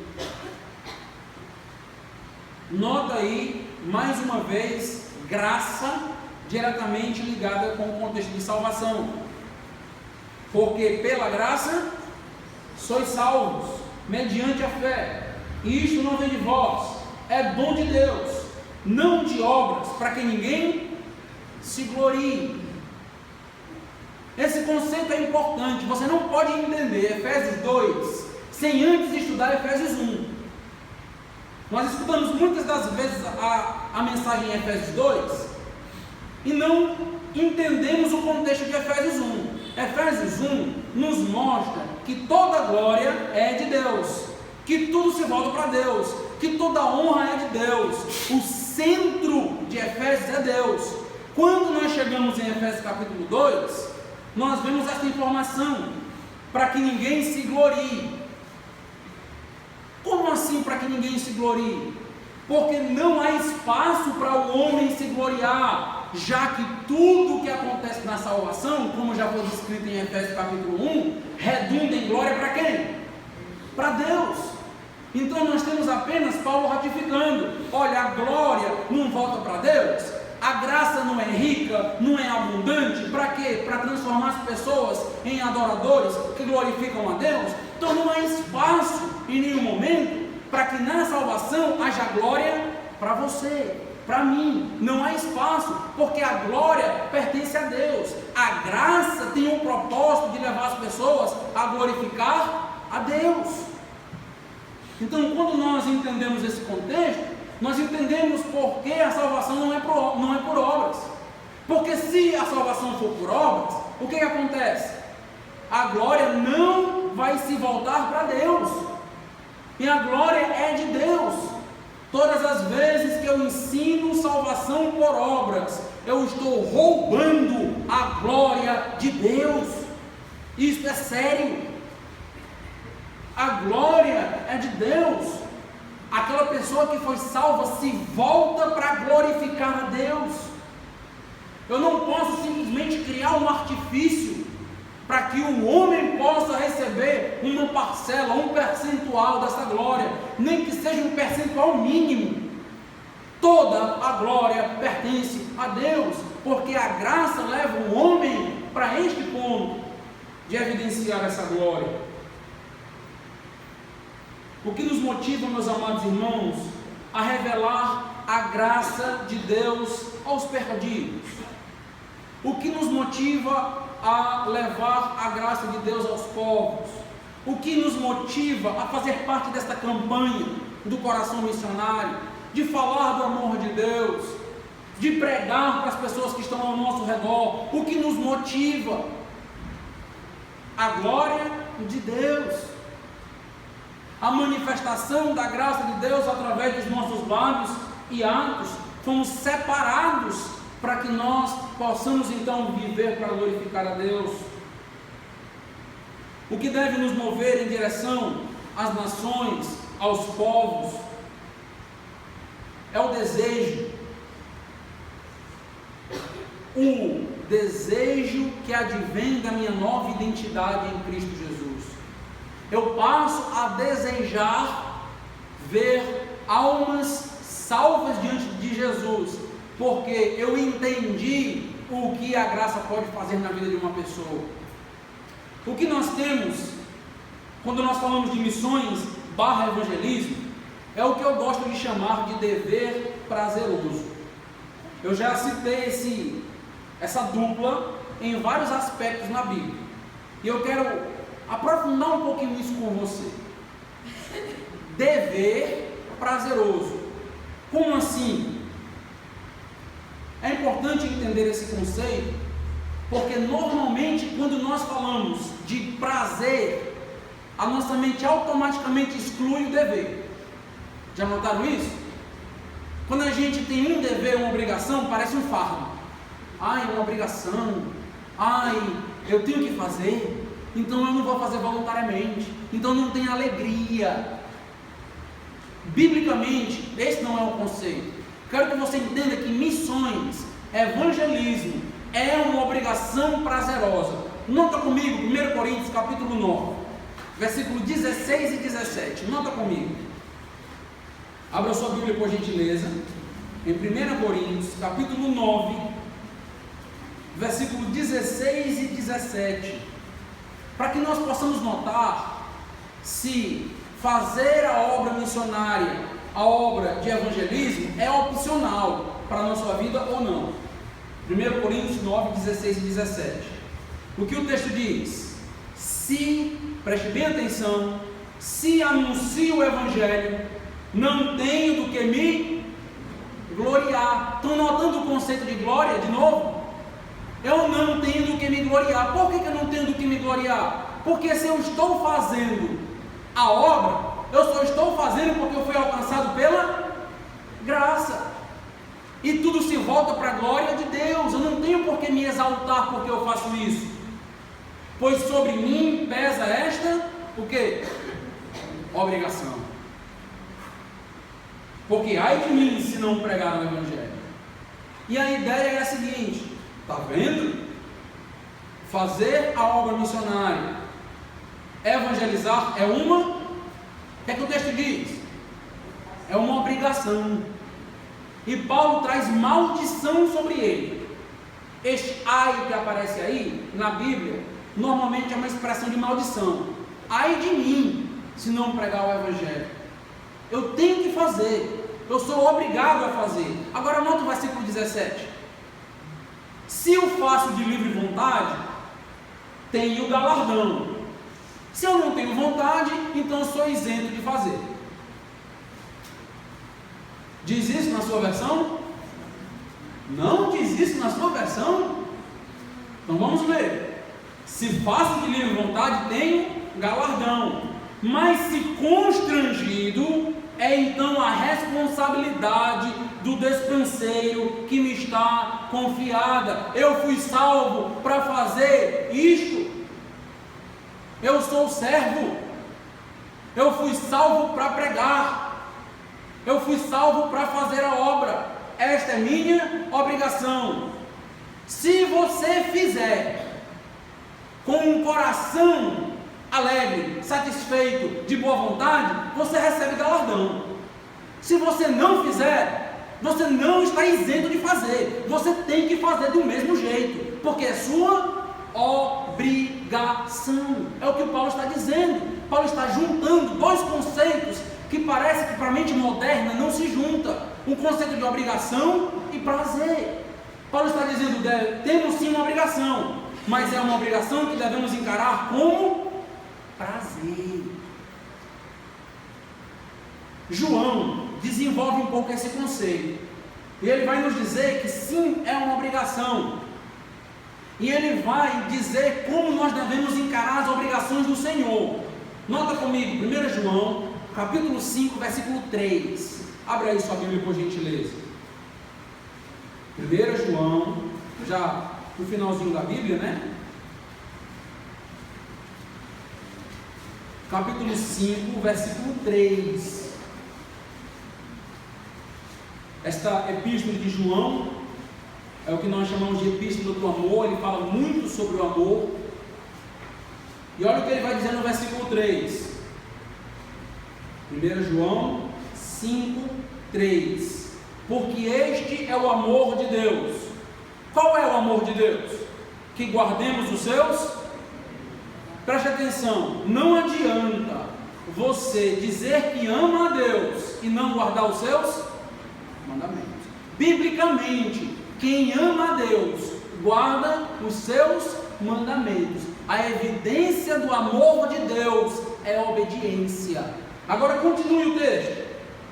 Nota aí, mais uma vez, graça diretamente ligada com o contexto de salvação. Porque pela graça sois salvos, mediante a fé. E isto não vem de vós, é dom de Deus, não de obras, para que ninguém se glorie. Esse conceito é importante. Você não pode entender Efésios 2 sem antes estudar Efésios 1. Nós escutamos muitas das vezes a mensagem em Efésios 2 e não entendemos o contexto de Efésios 1. Efésios 1 nos mostra que toda glória é de Deus, que tudo se volta para Deus, que toda honra é de Deus. O centro de Efésios é Deus. Quando nós chegamos em Efésios capítulo 2, nós vemos essa informação: para que ninguém se glorie. Como assim para que ninguém se glorie? Porque não há espaço para o homem se gloriar, já que tudo que acontece na salvação, como já foi descrito em Efésios capítulo 1, redunda em glória para quem? Para Deus. Então nós temos apenas Paulo ratificando: olha, a glória não volta para Deus, a graça não é rica, não é abundante, para quê? Para transformar as pessoas em adoradores que glorificam a Deus. Então não há espaço em nenhum momento para que na salvação haja glória para você, para mim. Não há espaço, porque a glória pertence a Deus. A graça tem o propósito de levar as pessoas a glorificar a Deus. Então, quando nós entendemos esse contexto, nós entendemos por que a salvação não é por obras. Porque se a salvação for por obras, o que acontece? a glória não vai se voltar para Deus, e a glória é de Deus. Todas as vezes que eu ensino salvação por obras, eu estou roubando a glória de Deus. Isso é sério. A glória é de Deus. Aquela pessoa que foi salva se volta para glorificar a Deus. Eu não posso simplesmente criar um artifício para que o homem possa receber uma parcela, um percentual dessa glória, nem que seja um percentual mínimo. Toda a glória pertence a Deus, porque a graça leva o homem para este ponto de evidenciar essa glória. O que nos motiva, meus amados irmãos, a revelar a graça de Deus aos perdidos? O que nos motiva a levar a graça de Deus aos povos? O que nos motiva a fazer parte desta campanha do coração missionário, de falar do amor de Deus, de pregar para as pessoas que estão ao nosso redor? O que nos motiva? A glória de Deus, a manifestação da graça de Deus através dos nossos lábios e atos. Fomos separados para que nós possamos então viver para glorificar a Deus. O que deve nos mover em direção às nações, aos povos, é o desejo que advém da minha nova identidade em Cristo Jesus. Eu passo a desejar ver almas salvas diante de Jesus, porque eu entendi o que a graça pode fazer na vida de uma pessoa. O que nós temos, quando nós falamos de missões / evangelismo, é o que eu gosto de chamar de dever prazeroso. Eu já citei essa dupla em vários aspectos na Bíblia, e eu quero aprofundar um pouquinho isso com você. Dever prazeroso. Como assim? É importante entender esse conceito, porque normalmente quando nós falamos de prazer, a nossa mente automaticamente exclui o dever. Já notaram isso? Quando a gente tem um dever, uma obrigação, parece um fardo. Ai, uma obrigação. Ai, eu tenho que fazer, então eu não vou fazer voluntariamente, então não tem alegria. Biblicamente, esse não é o conceito. Quero que você entenda que missões, evangelismo, é uma obrigação prazerosa. Nota comigo, 1 Coríntios capítulo 9, versículo 16 e 17. Nota comigo. Abra sua Bíblia por gentileza, em 1 Coríntios capítulo 9, versículo 16 e 17. Para que nós possamos notar se fazer a obra missionária, a obra de evangelismo, é opcional para a nossa vida ou não. 1 Coríntios 9, 16 e 17. O que o texto diz? Preste bem atenção, se anuncio o evangelho, não tenho do que me gloriar. Estão notando o conceito de glória de novo? Eu não tenho do que me gloriar. Por que eu não tenho do que me gloriar? Porque se eu estou fazendo a obra, eu só estou fazendo porque eu fui alcançado pela graça, e tudo se volta para a glória de Deus. Eu não tenho por que me exaltar porque eu faço isso, pois sobre mim pesa esta, o quê? Obrigação. Porque ai de mim se não pregar o evangelho. E a ideia é a seguinte, está vendo? Fazer a obra missionária, evangelizar é uma... O que é que o texto diz? É uma obrigação. E Paulo traz maldição sobre ele. Este ai que aparece aí na Bíblia, normalmente é uma expressão de maldição. Ai de mim, se não pregar o evangelho. Eu tenho que fazer, eu sou obrigado a fazer. Agora nota o versículo 17. Se eu faço de livre vontade, tenho galardão. Se eu não tenho vontade, então eu sou isento de fazer. Diz isso na sua versão? Não diz isso na sua versão? Então vamos ler. Se faço de livre vontade, tenho galardão. Mas se constrangido, é então a responsabilidade do despenseiro que me está confiada. Eu fui salvo para fazer isto. Eu sou servo. Eu fui salvo para pregar. Eu fui salvo para fazer a obra. Esta é minha obrigação. Se você fizer com um coração alegre, satisfeito, de boa vontade, você recebe galardão. Se você não fizer, você não está isento de fazer. Você tem que fazer do mesmo jeito, porque é sua obrigação. É o que o Paulo está dizendo. Paulo está juntando dois conceitos que parece que para a mente moderna não se junta. Um conceito de obrigação e prazer. Paulo está dizendo, temos sim uma obrigação, mas é uma obrigação que devemos encarar como prazer. João desenvolve um pouco esse conceito, e ele vai nos dizer que sim, é uma obrigação, e ele vai dizer como nós devemos encarar as obrigações do Senhor. Nota comigo, 1 João, capítulo 5, versículo 3, abre aí sua Bíblia por gentileza. 1 João, já no finalzinho da Bíblia, né? Capítulo 5, versículo 3. Esta epístola de João é o que nós chamamos de epístola do amor. Ele fala muito sobre o amor. E olha o que ele vai dizer no versículo 3. 1 João 5, 3. Porque este é o amor de Deus. Qual é o amor de Deus? Que guardemos os seus. Preste atenção, não adianta você dizer que ama a Deus e não guardar os seus mandamentos. Biblicamente, quem ama a Deus guarda os seus mandamentos. A evidência do amor de Deus é a obediência. Agora continue o texto.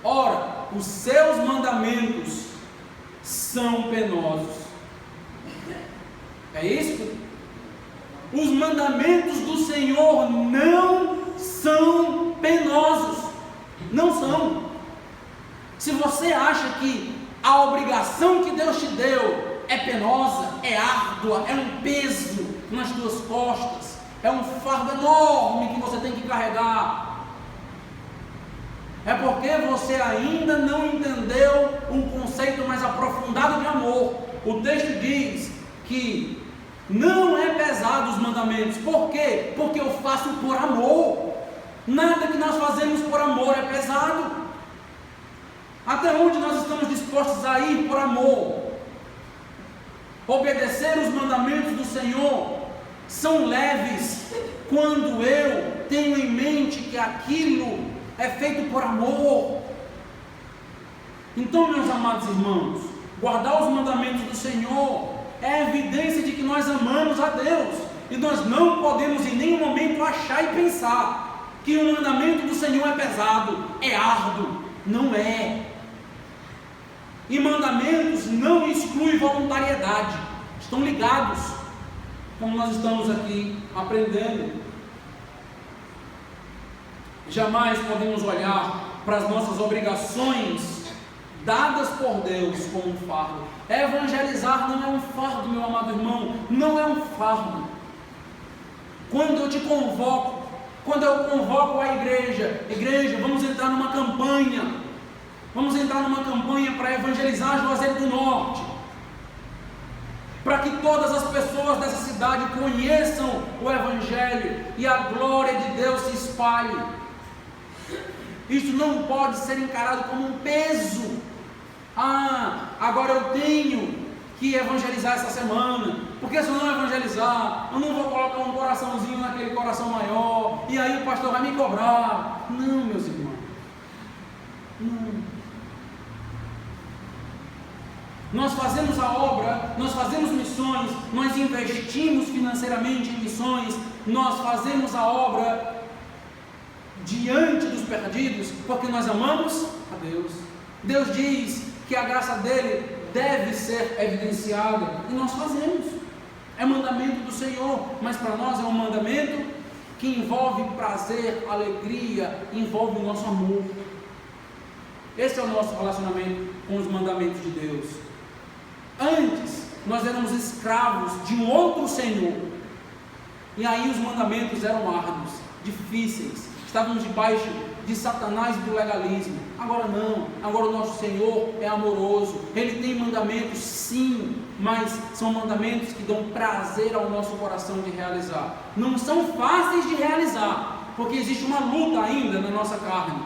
Ora, os seus mandamentos são penosos. É isso? Os mandamentos do Senhor não são penosos. Não são. Se você acha que a obrigação que Deus te deu é penosa, é árdua, é um peso nas tuas costas, é um fardo enorme que você tem que carregar, é porque você ainda não entendeu um conceito mais aprofundado de amor. O texto diz que não é pesado os mandamentos. Por quê? Porque eu faço por amor. Nada que nós fazemos por amor é pesado. Até onde nós estamos dispostos a ir por amor? Obedecer os mandamentos do Senhor são leves quando eu tenho em mente que aquilo é feito por amor. Então, meus amados irmãos, guardar os mandamentos do Senhor é evidência de que nós amamos a Deus, e nós não podemos em nenhum momento achar e pensar que o mandamento do Senhor é pesado, é árduo. Não é. E mandamentos não excluem voluntariedade, estão ligados, como nós estamos aqui aprendendo. Jamais podemos olhar para as nossas obrigações dadas por Deus como um fardo. Evangelizar não é um fardo, meu amado irmão, não é um fardo. Quando eu te convoco, quando eu convoco a igreja, vamos entrar numa campanha para evangelizar Juazeiro do Norte, para que todas as pessoas dessa cidade conheçam o Evangelho e a glória de Deus se espalhe. Isso não pode ser encarado como um peso. Agora eu tenho que evangelizar essa semana, porque se eu não evangelizar, eu não vou colocar um coraçãozinho naquele coração maior, e aí o pastor vai me cobrar. Não, meus irmãos, não. Nós fazemos a obra, nós fazemos missões, nós investimos financeiramente em missões, nós fazemos a obra diante dos perdidos, porque nós amamos a Deus. Deus diz que a graça dele deve ser evidenciada, e nós fazemos. É mandamento do Senhor, mas para nós é um mandamento que envolve prazer, alegria, envolve o nosso amor. Esse é o nosso relacionamento com os mandamentos de Deus. Antes, nós éramos escravos de um outro Senhor, e aí os mandamentos eram árduos, difíceis, estávamos debaixo de Satanás e do legalismo. Agora não, agora o nosso Senhor é amoroso, Ele tem mandamentos sim, mas são mandamentos que dão prazer ao nosso coração de realizar. Não são fáceis de realizar, porque existe uma luta ainda na nossa carne,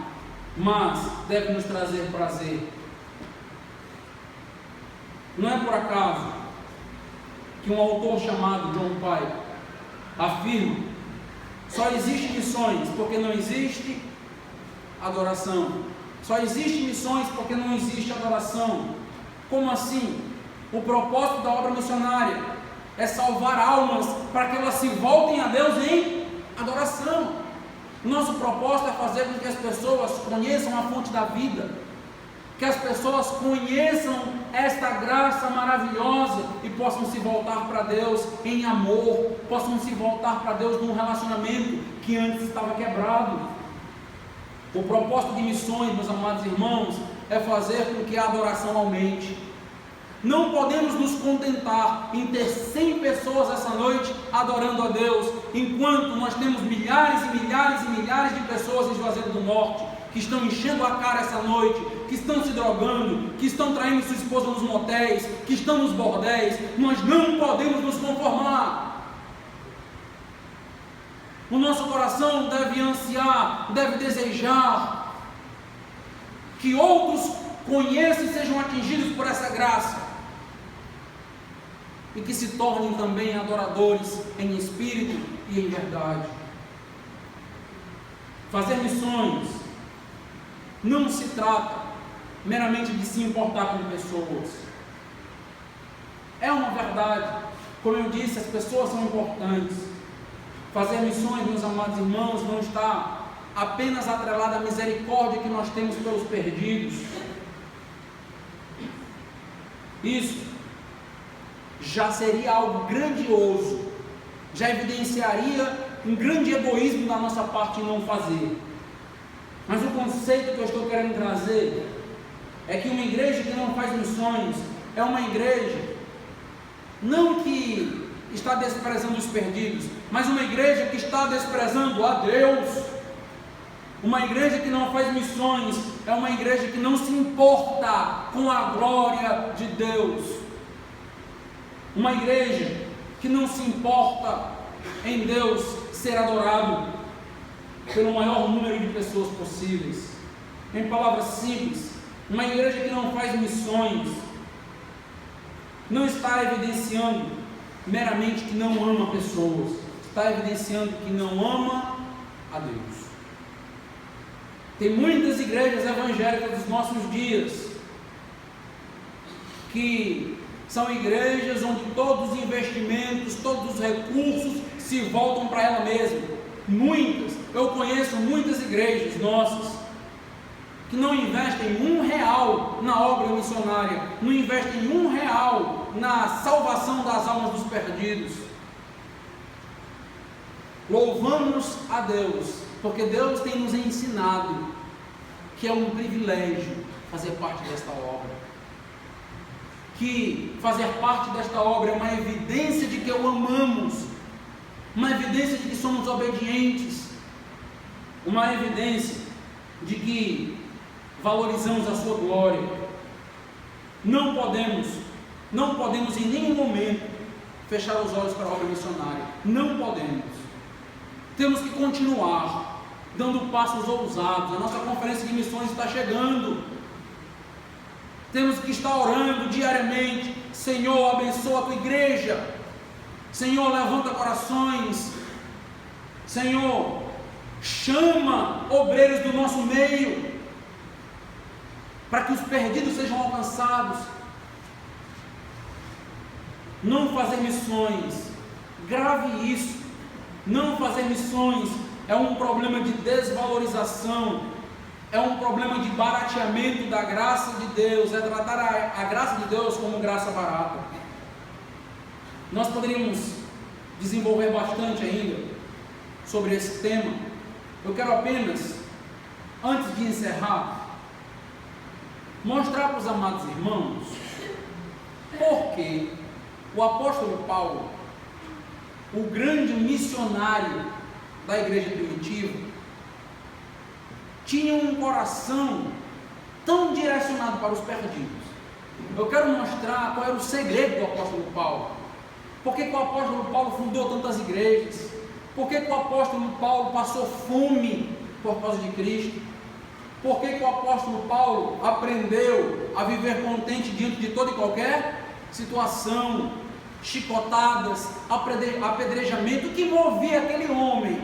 mas deve nos trazer prazer. Não é por acaso que um autor chamado John Piper afirma: só existe missões porque não existe adoração. Só existe missões porque não existe adoração. Como assim? O propósito da obra missionária é salvar almas para que elas se voltem a Deus em adoração. Nosso propósito é fazer com que as pessoas conheçam a fonte da vida, que as pessoas conheçam esta graça maravilhosa e possam se voltar para Deus em amor, possam se voltar para Deus num relacionamento que antes estava quebrado. O propósito de missões, meus amados irmãos, é fazer com que a adoração aumente. Não podemos nos contentar em ter 100 pessoas essa noite adorando a Deus, enquanto nós temos milhares e milhares e milhares de pessoas em Juazeiro do Norte que estão enchendo a cara essa noite, que estão se drogando, que estão traindo sua esposa nos motéis, que estão nos bordéis. Nós não podemos nos conformar. O nosso coração deve ansiar, deve desejar que outros conheçam e sejam atingidos por essa graça, e que se tornem também adoradores em espírito e em verdade. Fazer missões não se trata meramente de se importar com pessoas. É uma verdade, como eu disse, as pessoas são importantes. Fazer missões, meus amados irmãos, não está apenas atrelado à misericórdia que nós temos pelos perdidos. Isso já seria algo grandioso, já evidenciaria um grande egoísmo da nossa parte em não fazer. Mas o conceito que eu estou querendo trazer é que uma igreja que não faz missões é uma igreja não que está desprezando os perdidos, mas uma igreja que está desprezando a Deus. Uma igreja que não faz missões é uma igreja que não se importa com a glória de Deus. Uma igreja que não se importa em Deus ser adorado pelo maior número de pessoas possíveis. Em palavras simples, uma igreja que não faz missões não está evidenciando meramente que não ama pessoas, está evidenciando que não ama a Deus. Tem muitas igrejas evangélicas dos nossos dias que são igrejas onde todos os investimentos, todos os recursos se voltam para ela mesma. Muitas, eu conheço muitas igrejas nossas que não investem R$1 na obra missionária, não investem R$1 na salvação das almas dos perdidos. Louvamos a Deus, porque Deus tem nos ensinado que é um privilégio fazer parte desta obra, que fazer parte desta obra é uma evidência de que o amamos, uma evidência de que somos obedientes, uma evidência de que valorizamos a sua glória. Não podemos em nenhum momento fechar os olhos para a obra missionária, não podemos. Temos que continuar dando passos ousados. A nossa conferência de missões está chegando. Temos que estar orando diariamente: Senhor, abençoa a tua igreja, Senhor, levanta corações, Senhor, chama obreiros do nosso meio, para que os perdidos sejam alcançados. Não fazer missões, grave isso, não fazer missões é um problema de desvalorização, é um problema de barateamento da graça de Deus, é tratar a graça de Deus como graça barata. Nós poderíamos desenvolver bastante ainda sobre esse tema. Eu quero apenas, antes de encerrar, mostrar para os amados irmãos porque o apóstolo Paulo, o grande missionário da igreja primitiva, tinha um coração tão direcionado para os perdidos. Eu quero mostrar qual era o segredo do apóstolo Paulo. Por que o apóstolo Paulo fundou tantas igrejas? Por que o apóstolo Paulo passou fome por causa de Cristo? Por que o apóstolo Paulo aprendeu a viver contente diante de toda e qualquer situação, chicotadas, apedrejamento? O que movia aquele homem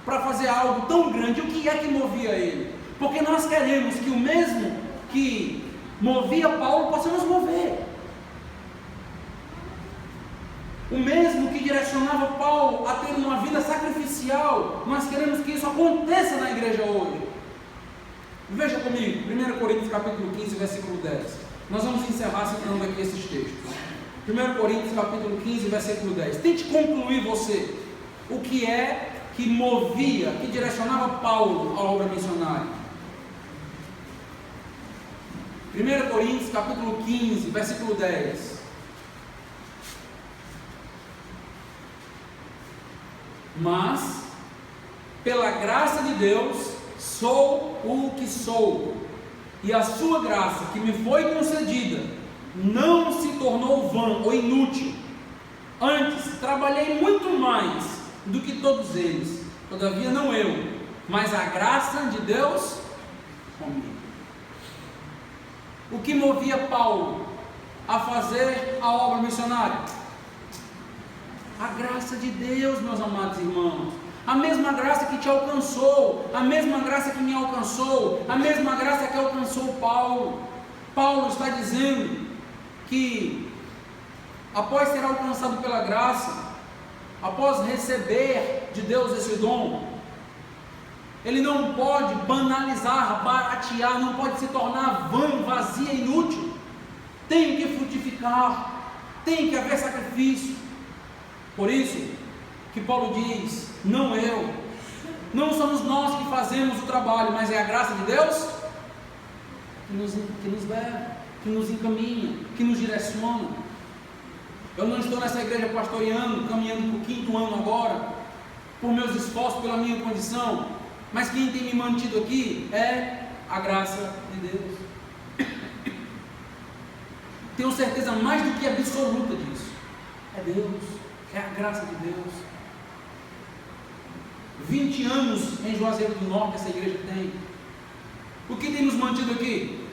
para fazer algo tão grande? O que é que movia ele? Porque nós queremos que o mesmo que movia Paulo possa nos mover. O mesmo que direcionava Paulo a ter uma vida sacrificial, nós queremos que isso aconteça na igreja hoje. Veja comigo, 1 Coríntios capítulo 15, versículo 10. Nós vamos encerrar citando aqui esses textos. 1 Coríntios capítulo 15, versículo 10. Tente concluir você o que é que movia, que direcionava Paulo à obra missionária. 1 Coríntios capítulo 15, versículo 10. Mas, pela graça de Deus, sou o que sou, e a sua graça que me foi concedida não se tornou vã ou inútil. Antes, trabalhei muito mais do que todos eles, todavia não eu, mas a graça de Deus comigo. O que movia Paulo a fazer a obra missionária? A graça de Deus, meus amados irmãos. A mesma graça que te alcançou, a mesma graça que me alcançou, a mesma graça que alcançou Paulo. Paulo está dizendo que, após ser alcançado pela graça, após receber de Deus esse dom, ele não pode banalizar, baratear, não pode se tornar vã, vazia, inútil. Tem que frutificar, tem que haver sacrifício. Por isso que Paulo diz: não eu, não somos nós que fazemos o trabalho, mas é a graça de Deus que nos leva, que nos encaminha, que nos direciona. Eu não estou nessa igreja pastoreando, caminhando para o 5º ano agora, por meus esforços, pela minha condição, mas quem tem me mantido aqui é a graça de Deus. Tenho certeza mais do que absoluta disso. É Deus, é a graça de Deus. 20 anos em Juazeiro do Norte essa igreja tem. O que tem nos mantido aqui?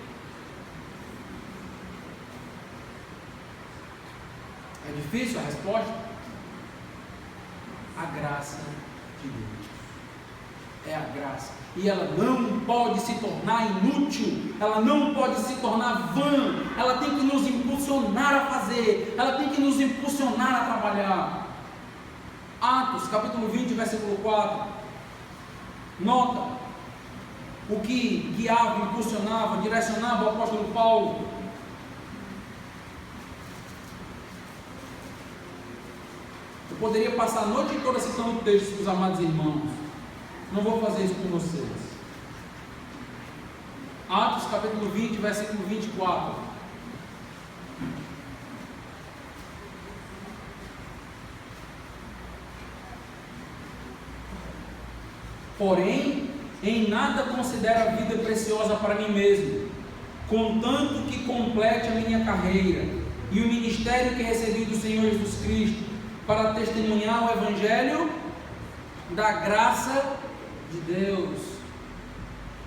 É difícil a resposta? A graça de Deus. É a graça. E ela não pode se tornar inútil, ela não pode se tornar vã, ela tem que nos impulsionar a fazer, ela tem que nos impulsionar a trabalhar. Atos, capítulo 20, versículo 4. Nota o que guiava, impulsionava, direcionava o apóstolo Paulo. Eu poderia passar a noite toda citando textos para os amados irmãos. Não vou fazer isso com vocês. Atos, capítulo 20, versículo 24. Porém, em nada considero a vida preciosa para mim mesmo, contanto que complete a minha carreira e o ministério que recebi do Senhor Jesus Cristo, para testemunhar o Evangelho da graça de Deus.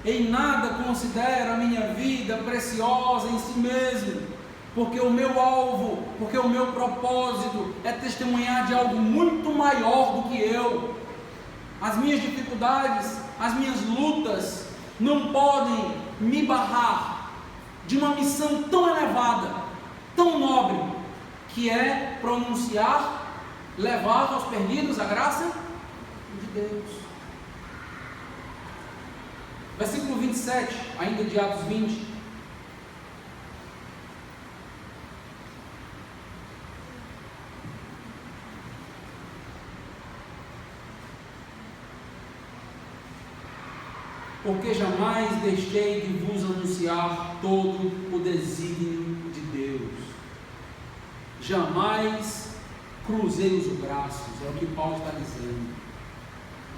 Em nada considero a minha vida preciosa em si mesmo, porque o meu alvo, porque o meu propósito é testemunhar de algo muito maior do que eu. As minhas dificuldades, as minhas lutas não podem me barrar de uma missão tão elevada, tão nobre, que é pronunciar, levar aos perdidos a graça de Deus. Versículo 27, ainda de Atos 20. porque jamais deixei de vos anunciar todo o desígnio de Deus. Jamais cruzei os braços, é o que Paulo está dizendo.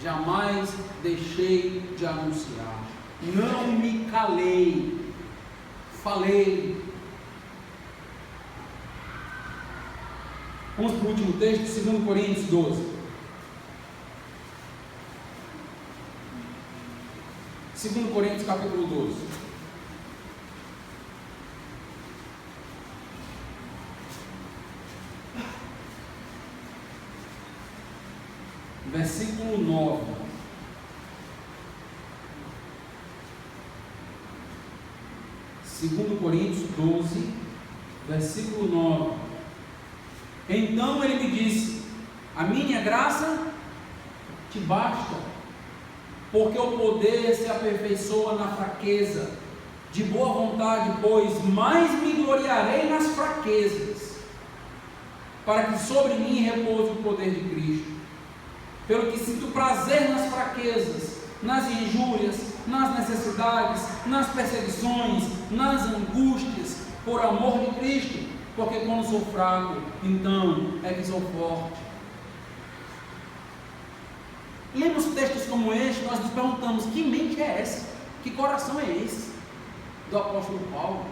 Jamais deixei de anunciar. Não me calei, falei. Vamos para o último texto, 2 Coríntios 12. 2 Coríntios capítulo 12. Versículo 9. Segundo Coríntios 12, versículo 9. Então ele me disse: a minha graça te basta, porque o poder se aperfeiçoa na fraqueza. De boa vontade, pois, mais me gloriarei nas fraquezas, para que sobre mim repouse o poder de Cristo. Pelo que sinto prazer nas fraquezas, nas injúrias, nas necessidades, nas perseguições, nas angústias, por amor de Cristo, porque quando sou fraco, então é que sou forte. Lemos textos como este, nós nos perguntamos: que mente é essa? Que coração é esse do apóstolo Paulo?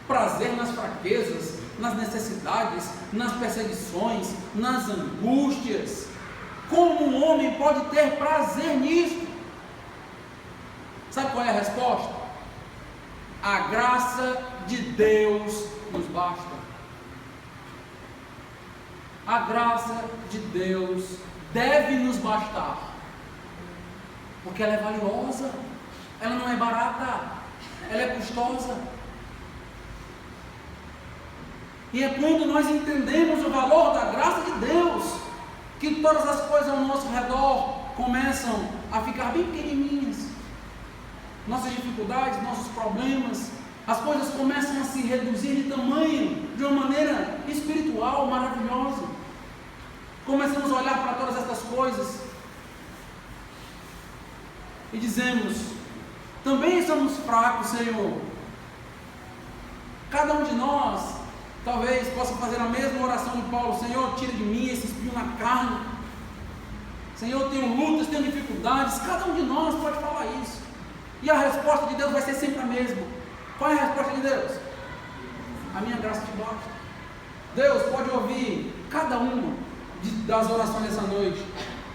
Prazer nas fraquezas, nas necessidades, nas perseguições, nas angústias. Como um homem pode ter prazer nisso? Sabe qual é a resposta? A graça de Deus nos basta. A graça de Deus deve nos bastar, porque ela é valiosa, ela não é barata, ela é custosa. E é quando nós entendemos o valor da graça de Deus, que todas as coisas ao nosso redor começam a ficar bem pequenininhas. Nossas dificuldades, nossos problemas, as coisas começam a se reduzir de tamanho, de uma maneira espiritual, maravilhosa. Começamos a olhar para todas estas coisas e dizemos: também somos fracos, Senhor. Cada um de nós talvez possa fazer a mesma oração de Paulo: Senhor, tira de mim esse espinho na carne. Senhor, eu tenho lutas, tenho dificuldades. Cada um de nós pode falar isso. E a resposta de Deus vai ser sempre a mesma. Qual é a resposta de Deus? A minha graça te basta. Deus pode ouvir cada uma das orações dessa noite.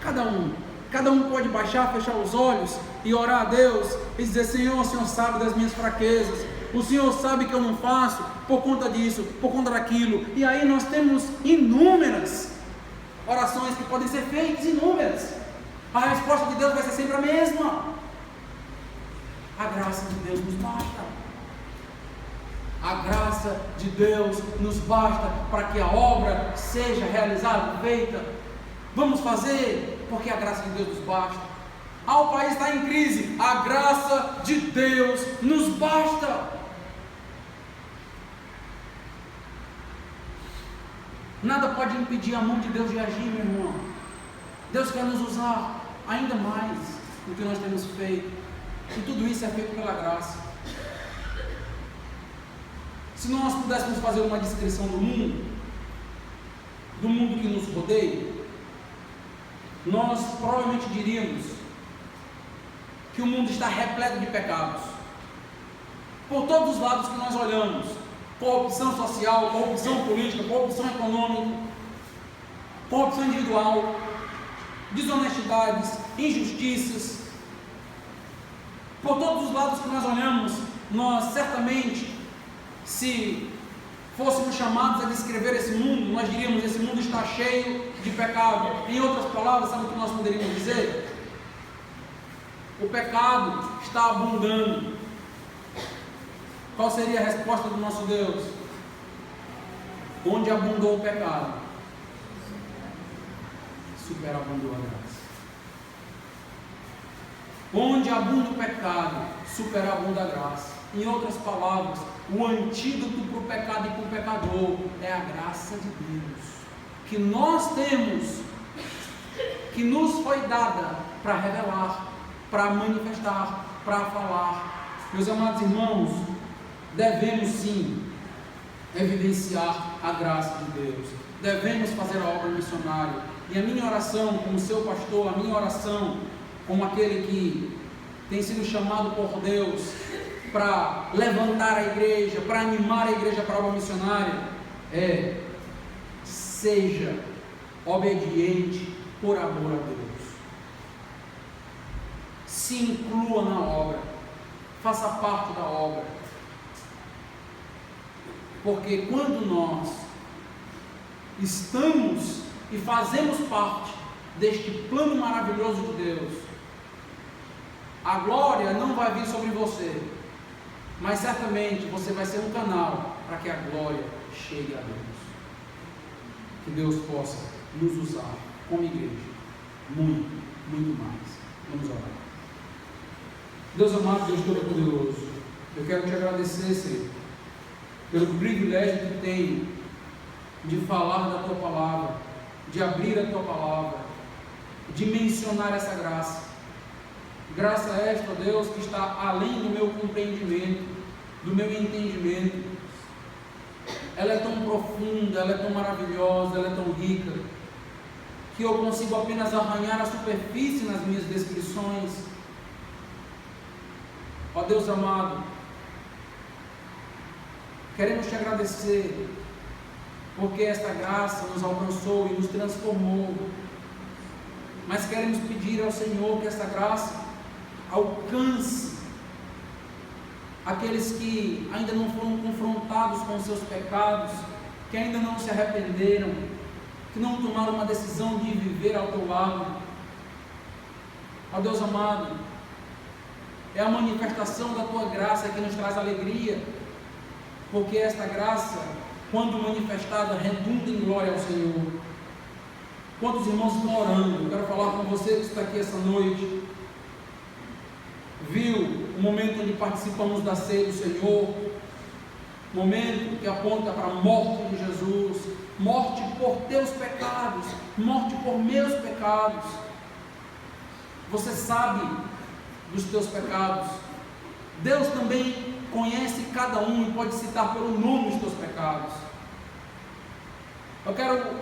Cada um pode baixar, fechar os olhos e orar a Deus e dizer: Senhor, o Senhor sabe das minhas fraquezas. O Senhor sabe que eu não faço por conta disso, por conta daquilo. E aí nós temos inúmeras orações que podem ser feitas, inúmeras. A resposta de Deus vai ser sempre a mesma. A graça de Deus nos basta. A graça de Deus nos basta para que a obra seja realizada, feita. Vamos fazer porque a graça de Deus nos basta. O país está em crise, a graça de Deus nos basta. Nada pode impedir a mão de Deus de agir, meu irmão. Deus quer nos usar ainda mais do que nós temos feito. E tudo isso é feito pela graça. Se nós pudéssemos fazer uma descrição do mundo que nos rodeia, nós provavelmente diríamos que o mundo está repleto de pecados. Por todos os lados que nós olhamos: corrupção social, corrupção política, corrupção econômica, corrupção individual, desonestidades, injustiças. Por todos os lados que nós olhamos, nós certamente, se fôssemos chamados a descrever esse mundo, nós diríamos: esse mundo está cheio de pecado. Em outras palavras, sabe o que nós poderíamos dizer? O pecado está abundando. Qual seria a resposta do nosso Deus? Onde abundou o pecado, superabundou a graça. Onde abunda o pecado, superabunda a graça. Em outras palavras, o antídoto para o pecado e para o pecador é a graça de Deus, que nós temos, que nos foi dada para revelar, para manifestar, para falar. Meus amados irmãos, devemos sim evidenciar a graça de Deus, devemos fazer a obra missionária. E a minha oração como seu pastor, a minha oração como aquele que tem sido chamado por Deus para levantar a igreja, para animar a igreja para a obra missionária, seja obediente por amor a Deus. Se inclua na obra, faça parte da obra. Porque quando nós estamos e fazemos parte deste plano maravilhoso de Deus, a glória não vai vir sobre você, mas certamente você vai ser um canal para que a glória chegue a Deus. Que Deus possa nos usar como igreja, muito, muito mais. Vamos orar. Deus amado, Deus Todo-Poderoso, eu quero te agradecer, Senhor, pelo privilégio que tenho de falar da Tua Palavra, de abrir a Tua Palavra, de mencionar essa graça. Graça esta, Deus, que está além do meu compreendimento, do meu entendimento. Ela é tão profunda, ela é tão maravilhosa, ela é tão rica, que eu consigo apenas arranhar a superfície nas minhas descrições. Ó Deus amado, queremos te agradecer, porque esta graça nos alcançou e nos transformou, mas queremos pedir ao Senhor que esta graça alcance aqueles que ainda não foram confrontados com seus pecados, que ainda não se arrependeram, que não tomaram uma decisão de viver ao teu lado. Ó Deus amado, é a manifestação da tua graça que nos traz alegria, porque esta graça, quando manifestada, redunda em glória ao Senhor. Quantos irmãos estão orando? Eu quero falar com você que está aqui essa noite. Viu o momento onde participamos da ceia do Senhor, momento que aponta para a morte de Jesus, morte por teus pecados, morte por meus pecados. Você sabe dos teus pecados. Deus também conhece cada um e pode citar pelo nome os teus pecados. Eu quero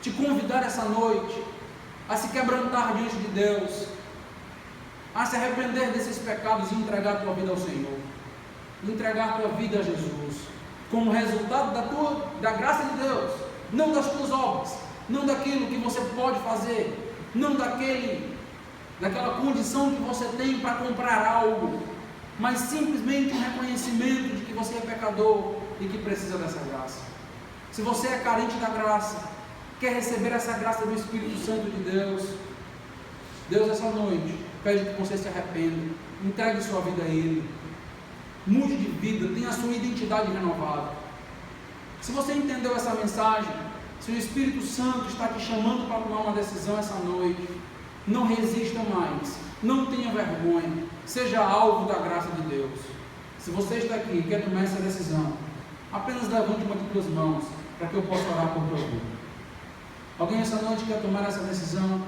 te convidar essa noite a se quebrantar diante de Deus, a se arrepender desses pecados e entregar a tua vida ao Senhor, entregar a tua vida a Jesus, como resultado da graça de Deus, não das tuas obras, não daquilo que você pode fazer, não daquela condição que você tem para comprar algo, mas simplesmente um reconhecimento de que você é pecador e que precisa dessa graça. Se você é carente da graça, quer receber essa graça do Espírito Santo de Deus, Deus essa noite pede que você se arrependa, entregue sua vida a Ele, mude de vida, tenha a sua identidade renovada. Se você entendeu essa mensagem, se o Espírito Santo está te chamando para tomar uma decisão essa noite, não resista mais, não tenha vergonha, seja alvo da graça de Deus. Se você está aqui e quer tomar essa decisão, apenas levante uma de tuas mãos, para que eu possa orar por tua vida. Alguém essa noite quer tomar essa decisão?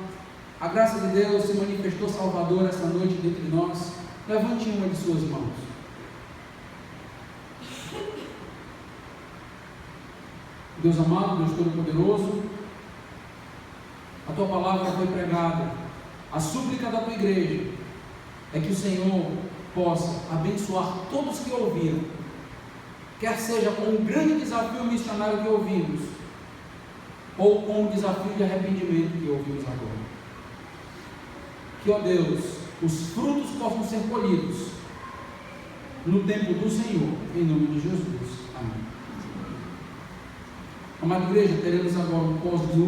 A graça de Deus se manifestou salvadora essa noite dentre nós. Levante uma de suas mãos. Deus amado, Deus Todo-Poderoso, a tua palavra foi pregada. A súplica da tua igreja é que o Senhor possa abençoar todos que ouviram, quer seja com o grande desafio missionário que ouvimos, ou com o desafio de arrependimento que ouvimos agora. Que, ó Deus, os frutos possam ser colhidos no tempo do Senhor, em nome de Jesus. Amém. Amada igreja, teremos agora um pós de